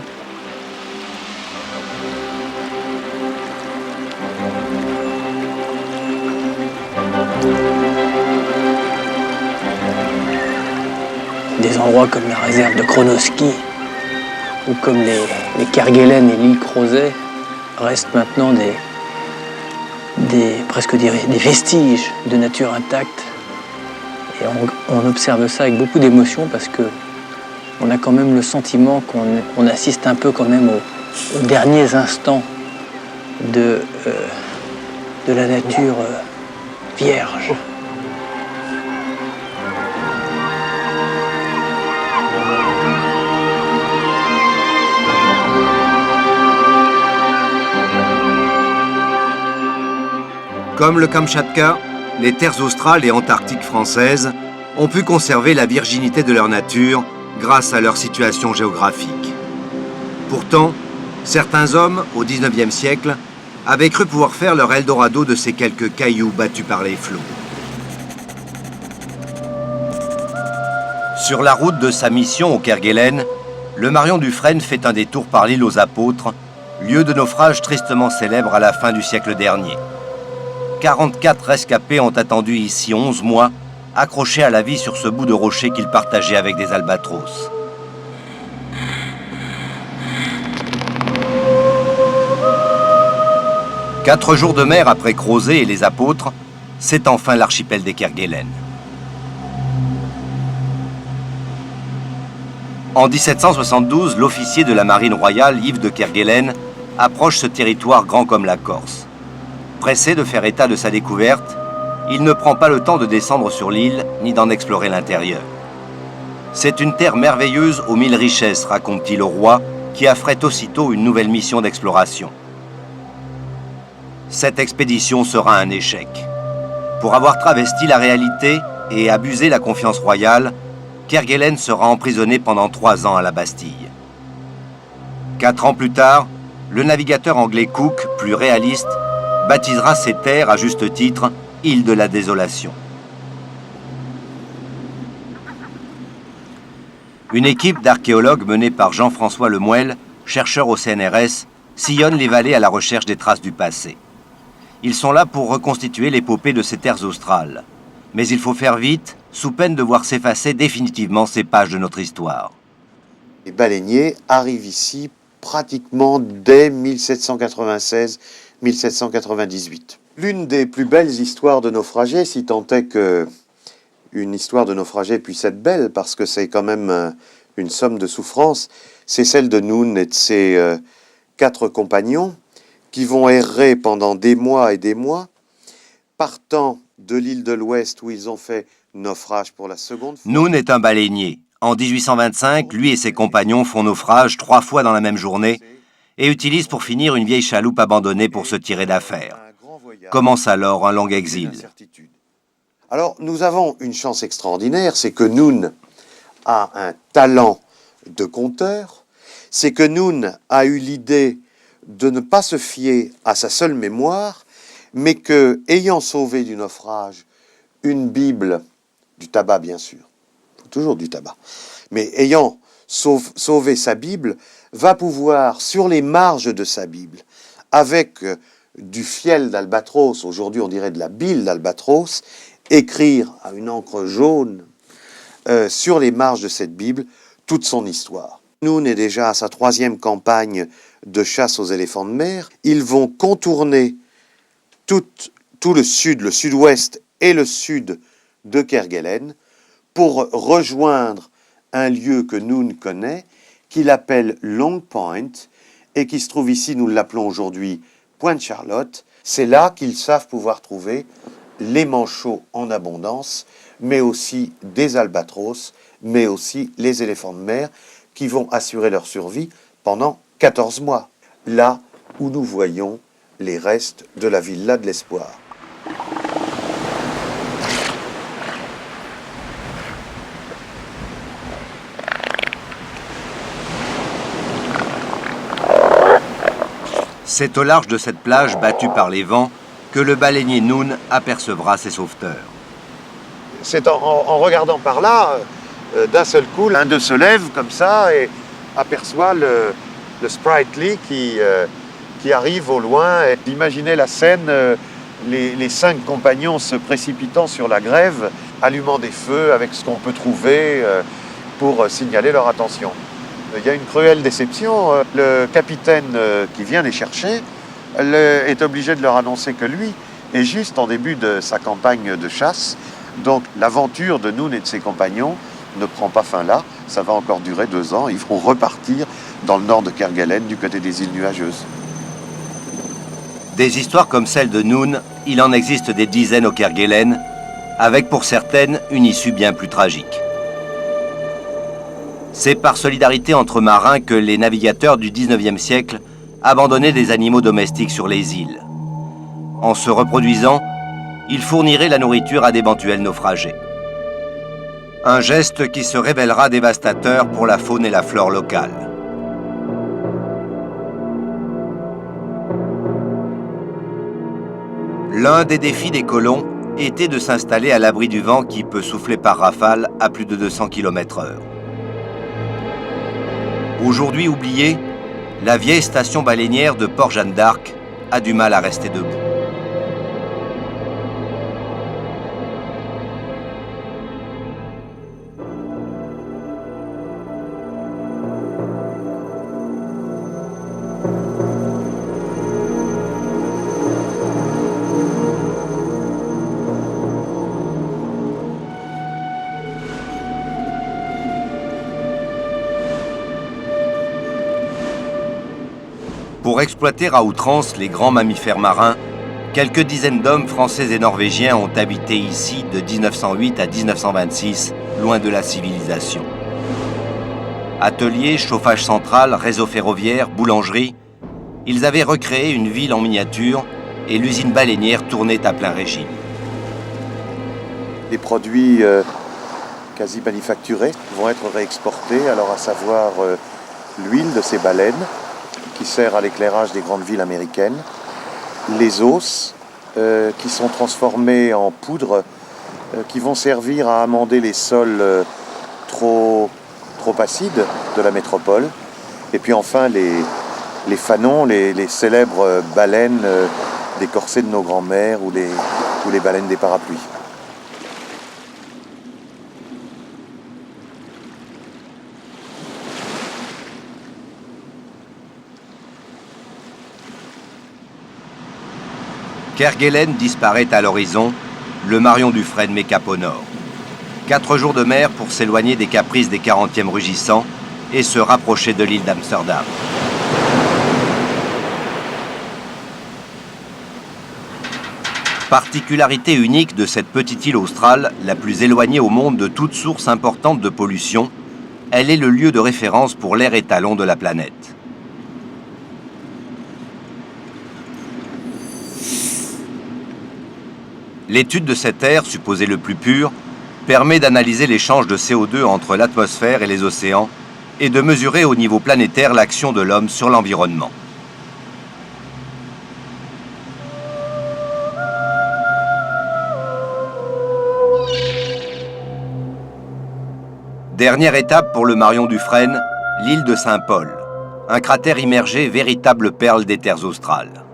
Des endroits comme la réserve de Kronoski ou comme les Kerguelen et l'île Crozet restent maintenant presque des vestiges de nature intacte. Et on observe ça avec beaucoup d'émotion parce que on a quand même le sentiment qu'on assiste un peu quand même aux derniers instants de la nature vierge. Comme le Kamchatka, les terres australes et antarctiques françaises ont pu conserver la virginité de leur nature grâce à leur situation géographique. Pourtant, certains hommes, au XIXe siècle, avaient cru pouvoir faire leur Eldorado de ces quelques cailloux battus par les flots. Sur la route de sa mission au Kerguelen, le Marion Dufresne fait un détour par l'île aux Apôtres, lieu de naufrage tristement célèbre à la fin du siècle dernier. 44 rescapés ont attendu ici 11 mois, accrochés à la vie sur ce bout de rocher qu'ils partageaient avec des albatros. Quatre jours de mer après Crozet et les Apôtres, c'est enfin l'archipel des Kerguelen. En 1772, l'officier de la marine royale, Yves de Kerguelen, approche ce territoire grand comme la Corse. Pressé de faire état de sa découverte, il ne prend pas le temps de descendre sur l'île ni d'en explorer l'intérieur. C'est une terre merveilleuse aux 1000 richesses, raconte-t-il au roi, qui affrète aussitôt une nouvelle mission d'exploration. Cette expédition sera un échec. Pour avoir travesti la réalité et abusé la confiance royale, Kerguelen sera emprisonné pendant 3 ans à la Bastille. 4 ans plus tard, le navigateur anglais Cook, plus réaliste, baptisera ces terres à juste titre « Île de la Désolation ». Une équipe d'archéologues menée par Jean-François Lemuel, chercheur au CNRS, sillonne les vallées à la recherche des traces du passé. Ils sont là pour reconstituer l'épopée de ces terres australes. Mais il faut faire vite, sous peine de voir s'effacer définitivement ces pages de notre histoire. Les baleiniers arrivent ici pratiquement dès 1796-1798. L'une des plus belles histoires de naufragés, si tant est que une histoire de naufragés puisse être belle, parce que c'est quand même une somme de souffrance, c'est celle de Noun et de ses 4 compagnons qui vont errer pendant des mois et des mois, partant de l'île de l'Ouest où ils ont fait naufrage pour la seconde fois. Noun est un baleinier. En 1825, lui et ses compagnons font naufrage 3 fois dans la même journée et utilisent pour finir une vieille chaloupe abandonnée pour se tirer d'affaire. Commence alors un long exil. Alors, nous avons une chance extraordinaire, c'est que Noun a un talent de conteur, c'est que Noun a eu l'idée de ne pas se fier à sa seule mémoire, mais que, ayant sauvé du naufrage une Bible, du tabac bien sûr, toujours du tabac, mais ayant sauvé sa Bible, va pouvoir, sur les marges de sa Bible, avec du fiel d'albatros, aujourd'hui on dirait de la bile d'albatros, écrire à une encre jaune sur les marges de cette Bible toute son histoire. Noun est déjà à sa 3e campagne de chasse aux éléphants de mer. Ils vont contourner tout le sud, le sud-ouest et le sud de Kerguelen pour rejoindre un lieu que Noon connaît, qu'il appelle Long Point, et qui se trouve ici, nous l'appelons aujourd'hui Pointe Charlotte. C'est là qu'ils savent pouvoir trouver les manchots en abondance, mais aussi des albatros, mais aussi les éléphants de mer, qui vont assurer leur survie pendant 14 mois. Là où nous voyons les restes de la villa de l'Espoir. C'est au large de cette plage battue par les vents que le baleinier Noon apercevra ses sauveteurs. C'est en regardant par là, d'un seul coup, l'un d'eux se lève comme ça et aperçoit le Sprightly qui arrive au loin. Imaginez la scène, les 5 compagnons se précipitant sur la grève, allumant des feux avec ce qu'on peut trouver pour signaler leur attention. Il y a une cruelle déception. Le capitaine qui vient les chercher est obligé de leur annoncer que lui est juste en début de sa campagne de chasse. Donc l'aventure de Noon et de ses compagnons ne prend pas fin là. Ça va encore durer 2 ans. Ils vont repartir dans le nord de Kerguelen, du côté des îles Nuageuses. Des histoires comme celle de Noon, il en existe des dizaines au Kerguelen, avec pour certaines une issue bien plus tragique. C'est par solidarité entre marins que les navigateurs du 19e siècle abandonnaient des animaux domestiques sur les îles. En se reproduisant, ils fourniraient la nourriture à d'éventuels naufragés. Un geste qui se révélera dévastateur pour la faune et la flore locale. L'un des défis des colons était de s'installer à l'abri du vent qui peut souffler par rafale à plus de 200 km/h. Aujourd'hui oubliée, la vieille station baleinière de Port-Jeanne d'Arc a du mal à rester debout. Pour exploiter à outrance les grands mammifères marins, quelques dizaines d'hommes français et norvégiens ont habité ici de 1908 à 1926, loin de la civilisation. Ateliers, chauffage central, réseau ferroviaire, boulangerie, ils avaient recréé une ville en miniature et l'usine baleinière tournait à plein régime. Les produits quasi manufacturés vont être réexportés, alors à savoir l'huile de ces baleines, qui sert à l'éclairage des grandes villes américaines, les os qui sont transformés en poudre qui vont servir à amender les sols trop acides de la métropole, et puis enfin les fanons, les célèbres baleines des corsets de nos grands-mères ou les baleines des parapluies. Kerguelen disparaît à l'horizon, le Marion Dufresne met cap au nord. 4 jours de mer pour s'éloigner des caprices des 40e rugissants et se rapprocher de l'île d'Amsterdam. Particularité unique de cette petite île australe, la plus éloignée au monde de toute source importante de pollution, elle est le lieu de référence pour l'air étalon de la planète. L'étude de cet air, supposé le plus pur, permet d'analyser l'échange de CO2 entre l'atmosphère et les océans et de mesurer au niveau planétaire l'action de l'homme sur l'environnement. Dernière étape pour le Marion Dufresne, l'île de Saint-Paul, un cratère immergé, véritable perle des terres australes.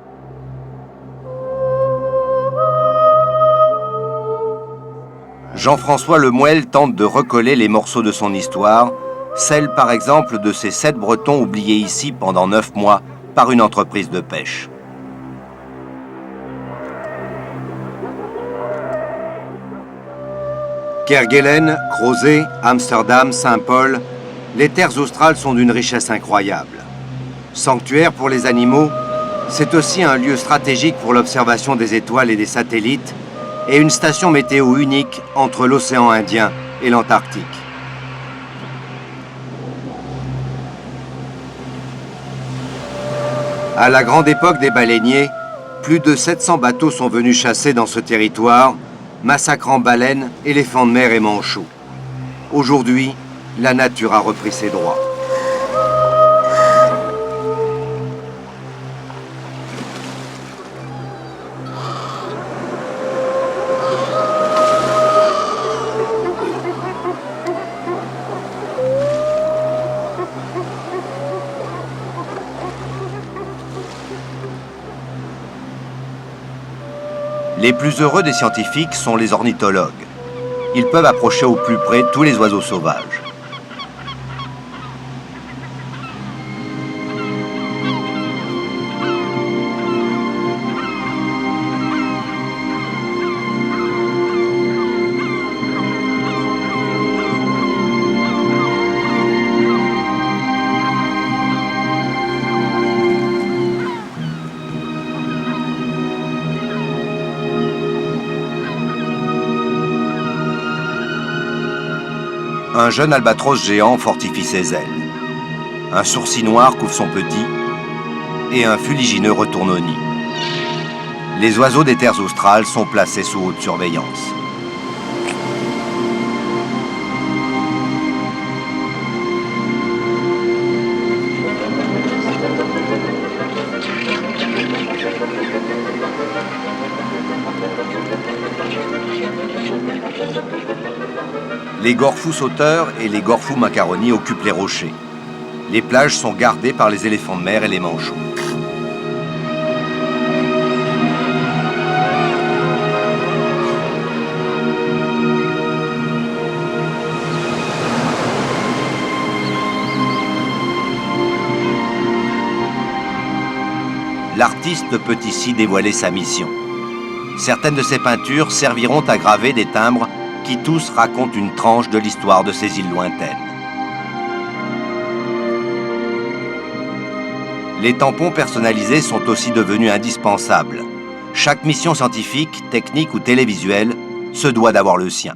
Jean-François Lemuel tente de recoller les morceaux de son histoire, celle par exemple de ces 7 Bretons oubliés ici pendant 9 mois par une entreprise de pêche. Kerguelen, Crozet, Amsterdam, Saint-Paul, les terres australes sont d'une richesse incroyable. Sanctuaire pour les animaux, c'est aussi un lieu stratégique pour l'observation des étoiles et des satellites et une station météo unique entre l'océan Indien et l'Antarctique. À la grande époque des baleiniers, plus de 700 bateaux sont venus chasser dans ce territoire, massacrant baleines, éléphants de mer et manchots. Aujourd'hui, la nature a repris ses droits. Les plus heureux des scientifiques sont les ornithologues. Ils peuvent approcher au plus près tous les oiseaux sauvages. Un jeune albatros géant fortifie ses ailes. Un sourcil noir couvre son petit et un fuligineux retourne au nid. Les oiseaux des terres australes sont placés sous haute surveillance. Les gorfous sauteurs et les gorfous macaronis occupent les rochers. Les plages sont gardées par les éléphants de mer et les manchots. L'artiste peut ici dévoiler sa mission. Certaines de ses peintures serviront à graver des timbres qui tous racontent une tranche de l'histoire de ces îles lointaines. Les tampons personnalisés sont aussi devenus indispensables. Chaque mission scientifique, technique ou télévisuelle se doit d'avoir le sien.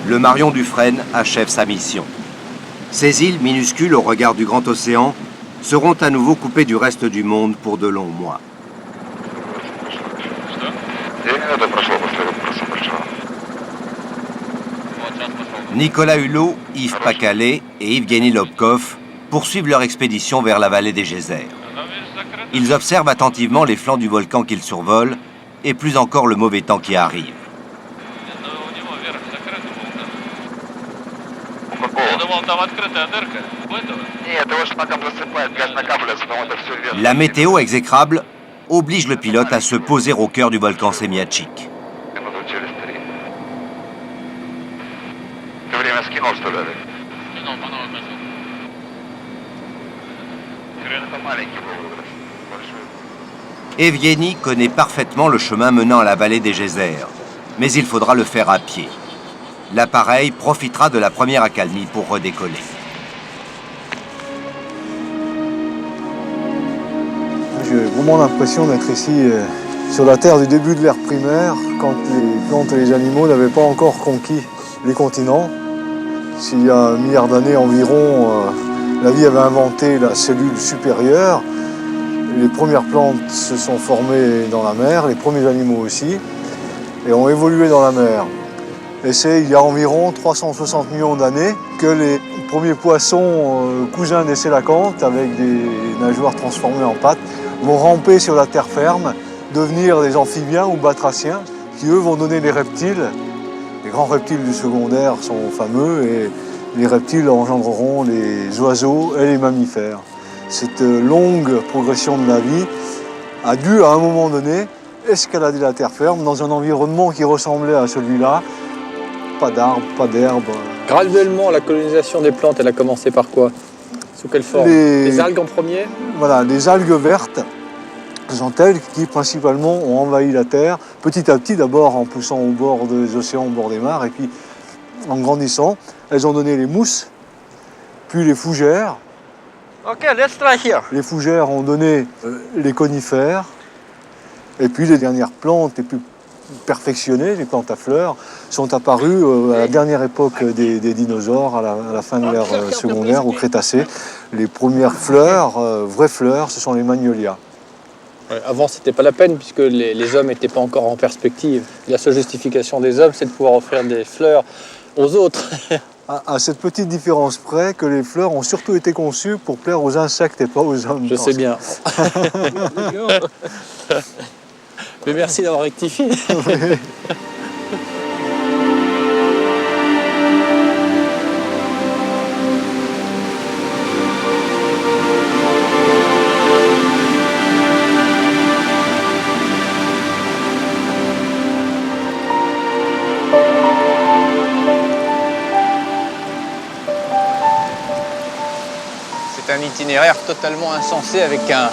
Le Marion Dufresne achève sa mission. Ces îles, minuscules au regard du grand océan, seront à nouveau coupées du reste du monde pour de longs mois. Nicolas Hulot, Yves Pacalet et Evgeny Lobkov poursuivent leur expédition vers la vallée des geysers. Ils observent attentivement les flancs du volcan qu'ils survolent et plus encore le mauvais temps qui arrive. La météo exécrable oblige le pilote à se poser au cœur du volcan Semyatchik. Evgeny connaît parfaitement le chemin menant à la vallée des geysers, mais il faudra le faire à pied. L'appareil profitera de la première accalmie pour redécoller. J'ai vraiment l'impression d'être ici sur la Terre du début de l'ère primaire, quand les plantes et les animaux n'avaient pas encore conquis les continents. S'il y a 1 milliard d'années environ, la vie avait inventé la cellule supérieure. Les premières plantes se sont formées dans la mer, les premiers animaux aussi, et ont évolué dans la mer. Et c'est il y a environ 360 millions d'années que les premiers poissons cousins des sélacantes, avec des nageoires transformées en pattes, vont ramper sur la terre ferme, devenir des amphibiens ou batraciens, qui eux vont donner des reptiles. Les grands reptiles du secondaire sont fameux et les reptiles engendreront les oiseaux et les mammifères. Cette longue progression de la vie a dû, à un moment donné, escalader la terre ferme dans un environnement qui ressemblait à celui-là. Pas d'arbres, pas d'herbe. Graduellement, la colonisation des plantes, elle a commencé par quoi? Sous quelle forme? Les algues en premier? Voilà, des algues vertes Zantelles qui principalement ont envahi la terre, petit à petit d'abord en poussant au bord des océans, au bord des mares, et puis en grandissant, elles ont donné les mousses, puis les fougères. Ok, let's try here. Les fougères ont donné les conifères, et puis les dernières plantes les plus perfectionnées, les plantes à fleurs, sont apparues à la dernière époque des dinosaures, à la fin de l'ère secondaire, au Crétacé. Les premières fleurs, vraies fleurs, ce sont les magnolias. Ouais, avant, c'était pas la peine puisque les hommes n'étaient pas encore en perspective. La seule justification des hommes, c'est de pouvoir offrir des fleurs aux autres. À cette petite différence près que les fleurs ont surtout été conçues pour plaire aux insectes et pas aux hommes. Je sais bien. Mais merci d'avoir rectifié. C'est un itinéraire totalement insensé avec un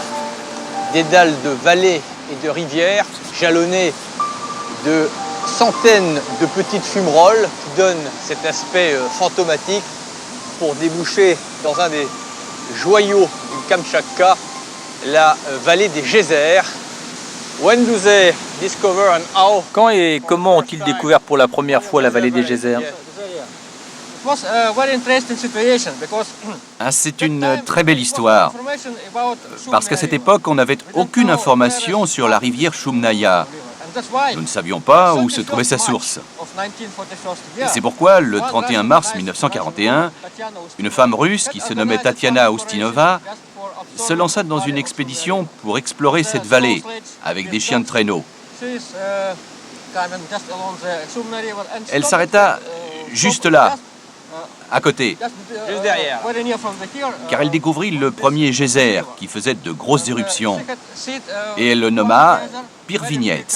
dédale de vallées et de rivières jalonnées de centaines de petites fumerolles qui donnent cet aspect fantomatique pour déboucher dans un des joyaux du Kamtchatka, la vallée des geysers. When do they discover and how? Quand et comment ont-ils découvert pour la première fois la vallée des geysers? Ah, c'est une très belle histoire, parce qu'à cette époque, on n'avait aucune information sur la rivière Shumnaya. Nous ne savions pas où se trouvait sa source. Et c'est pourquoi, le 31 mars 1941, une femme russe qui se nommait Tatiana Ustinova se lança dans une expédition pour explorer cette vallée avec des chiens de traîneau. Elle s'arrêta juste là, à côté, Juste derrière. car elle découvrit le premier geyser qui faisait de grosses éruptions, et elle le nomma Pirvinets.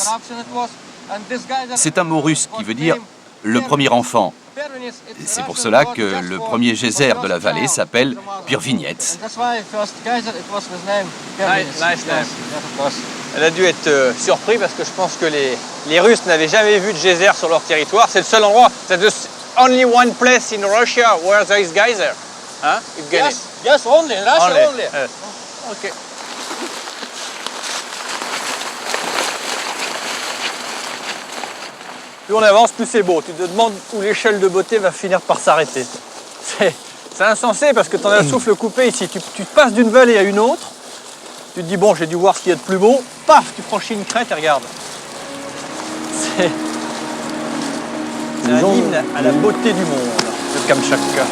C'est un mot russe qui veut dire « le premier enfant ». C'est pour cela que le premier geyser de la vallée s'appelle Pirvinets. Nice name. Elle a dû être surpris parce que je pense que les Russes n'avaient jamais vu de geyser sur leur territoire. C'est le seul endroit, c'est the only one place in Russia where there is geyser. Hein? Yes, only, Russia only. Ok. Plus on avance, plus c'est beau. Tu te demandes où l'échelle de beauté va finir par s'arrêter. C'est insensé parce que tu en as le souffle coupé ici. Tu passes d'une vallée à une autre, tu te dis bon, j'ai dû voir ce qu'il y a de plus beau, paf, tu franchis une crête et regarde. C'est un hymne à la beauté du monde, le Kamtchatka.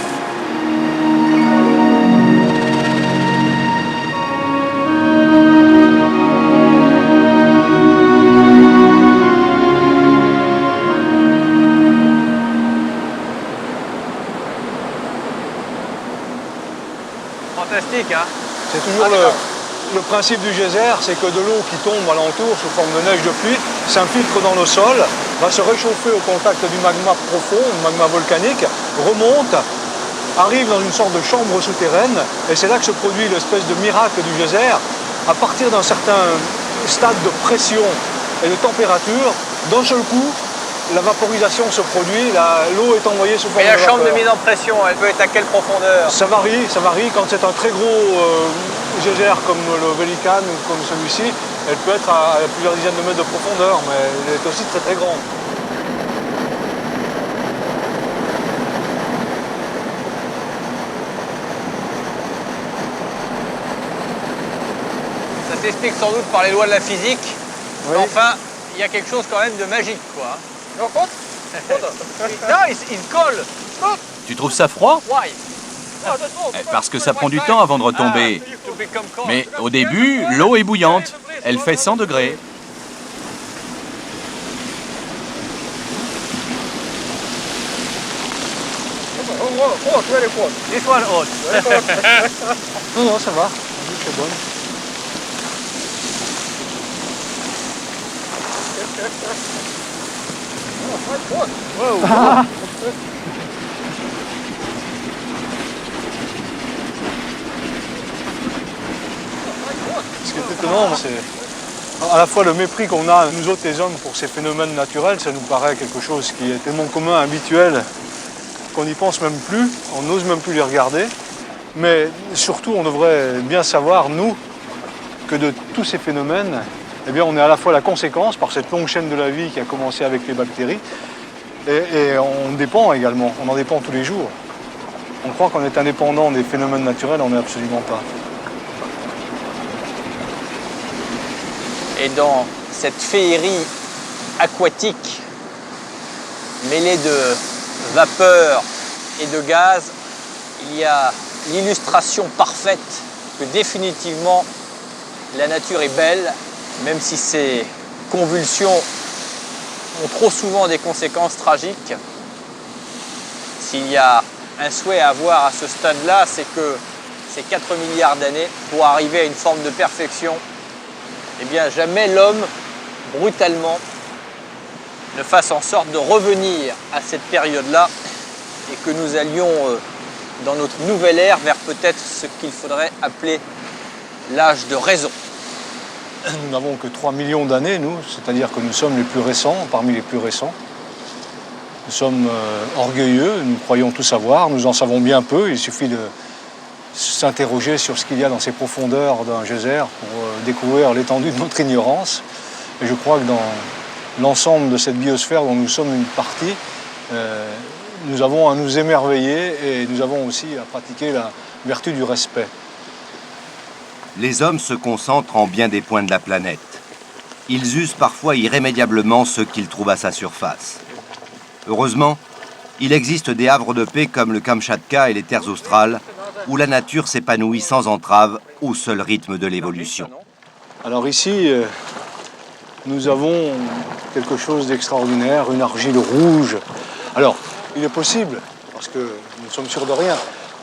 Fantastique, hein? C'est toujours le principe du geyser, c'est que de l'eau qui tombe alentour sous forme de neige de pluie s'infiltre dans le sol, va se réchauffer au contact du magma profond, du magma volcanique, remonte, arrive dans une sorte de chambre souterraine, et c'est là que se produit l'espèce de miracle du geyser. À partir d'un certain stade de pression et de température, d'un seul coup, la vaporisation se produit, l'eau est envoyée sous forme de Et la vapeur. chambre de mise en pression, elle peut être à quelle profondeur? Ça varie. Quand c'est un très gros geyser comme le Velikan ou comme celui-ci, elle peut être à plusieurs dizaines de mètres de profondeur, mais elle est aussi très très grande. Ça s'explique sans doute par les lois de la physique, Oui. mais enfin, il y a quelque chose quand même de magique, quoi. Non, il colle. Tu trouves ça froid? Why? Parce que ça prend du temps avant de retomber. Mais au début, l'eau est bouillante. Elle fait 100 degrés. This one hot. Non, ça va. C'est bon. Ce qui est étonnant, c'est À la fois le mépris qu'on a, nous autres les hommes, pour ces phénomènes naturels, ça nous paraît quelque chose qui est tellement commun, habituel, qu'on n'y pense même plus, on n'ose même plus les regarder. Mais surtout, on devrait bien savoir, nous, que de tous ces phénomènes, eh bien, on est à la fois la conséquence, par cette longue chaîne de la vie qui a commencé avec les bactéries, et on dépend également, on en dépend tous les jours. On croit qu'on est indépendant des phénomènes naturels, on n'est absolument pas. Et dans cette féerie aquatique, mêlée de vapeur et de gaz, il y a l'illustration parfaite que définitivement la nature est belle, même si ces convulsions ont trop souvent des conséquences tragiques. S'il y a un souhait à avoir à ce stade-là, c'est que ces 4 milliards d'années, pour arriver à une forme de perfection, eh bien jamais l'homme, brutalement, ne fasse en sorte de revenir à cette période-là et que nous allions dans notre nouvelle ère vers peut-être ce qu'il faudrait appeler l'âge de raison. Nous n'avons que 3 millions d'années, nous, c'est-à-dire que nous sommes les plus récents, parmi les plus récents. Nous sommes orgueilleux, nous croyons tout savoir, nous en savons bien peu, il suffit de s'interroger sur ce qu'il y a dans ces profondeurs d'un geyser pour découvrir l'étendue de notre ignorance. Et je crois que dans l'ensemble de cette biosphère dont nous sommes une partie, nous avons à nous émerveiller et nous avons aussi à pratiquer la vertu du respect. Les hommes se concentrent en bien des points de la planète. Ils usent parfois irrémédiablement ce qu'ils trouvent à sa surface. Heureusement, il existe des havres de paix comme le Kamchatka et les terres australes, où la nature s'épanouit sans entrave au seul rythme de l'évolution. Alors ici, nous avons quelque chose d'extraordinaire, une argile rouge. Alors, il est possible, parce que nous sommes sûrs de rien,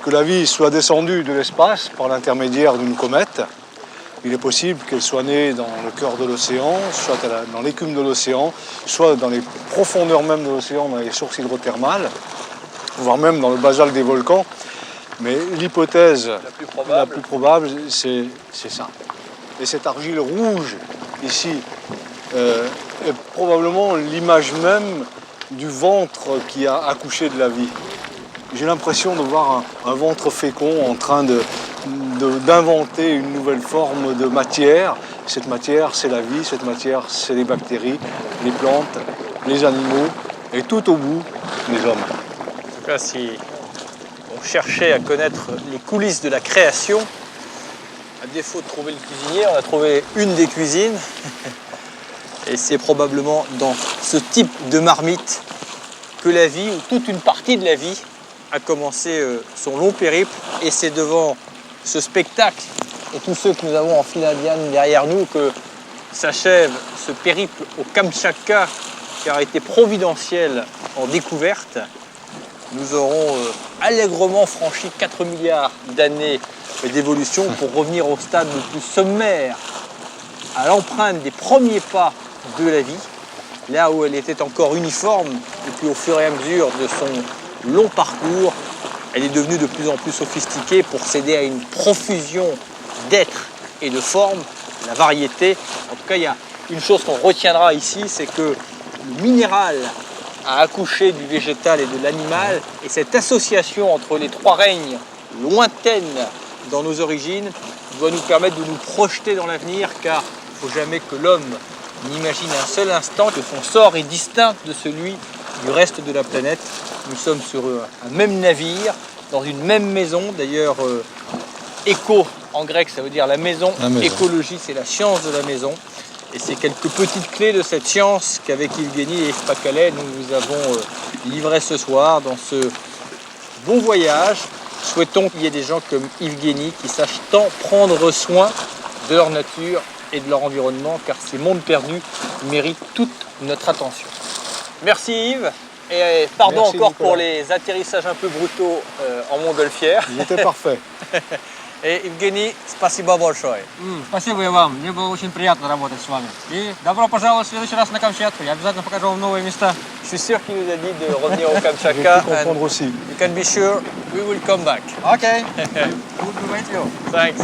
que la vie soit descendue de l'espace par l'intermédiaire d'une comète. Il est possible qu'elle soit née dans le cœur de l'océan, soit dans l'écume de l'océan, soit dans les profondeurs même de l'océan, dans les sources hydrothermales, voire même dans le basalte des volcans. Mais l'hypothèse la plus probable, c'est ça. Et cette argile rouge, ici, est probablement l'image même du ventre qui a accouché de la vie. J'ai l'impression de voir un ventre fécond en train d'inventer une nouvelle forme de matière. Cette matière, c'est la vie, cette matière, c'est les bactéries, les plantes, les animaux, et tout au bout, les hommes. En tout cas, si on cherchait à connaître les coulisses de la création, à défaut de trouver le cuisinier, on a trouvé une des cuisines. Et c'est probablement dans ce type de marmite que la vie, ou toute une partie de la vie, a commencé son long périple. Et c'est devant ce spectacle et tous ceux que nous avons en file indienne derrière nous que s'achève ce périple au Kamchatka qui a été providentiel en découverte. Nous aurons allègrement franchi 4 milliards d'années d'évolution pour revenir au stade le plus sommaire, à l'empreinte des premiers pas de la vie, là où elle était encore uniforme, et puis au fur et à mesure de son long parcours, elle est devenue de plus en plus sophistiquée pour céder à une profusion d'êtres et de formes, la variété. En tout cas, il y a une chose qu'on retiendra ici, c'est que le minéral a accouché du végétal et de l'animal, et cette association entre les trois règnes lointaines dans nos origines doit nous permettre de nous projeter dans l'avenir, car il ne faut jamais que l'homme n'imagine un seul instant que son sort est distinct de celui du reste de la planète. Nous sommes sur un même navire, dans une même maison. D'ailleurs, éco en grec, ça veut dire la maison. Écologie, c'est la science de la maison. Et c'est quelques petites clés de cette science qu'avec Evgueni et Spakalet, nous vous avons livré ce soir dans ce bon voyage. Souhaitons qu'il y ait des gens comme Evgueni qui sachent tant prendre soin de leur nature et de leur environnement, car ces mondes perdus méritent toute notre attention. Merci Yves, et pardon Merci encore Nicolas. pour les atterrissages un peu brutaux en montgolfière. Il était parfait. Et Evgueni, спасибо большое. Спасибо и вам. Мне было очень приятно работать с вами. И добро пожаловать в следующий раз на Камчатку. Я обязательно покажу вам новые места. Je suis sûr qu'il nous a dit de revenir au J'ai Kamchatka. pu comprendre aussi. You can be sure we will come back. Okay. Good to meet you. Thanks.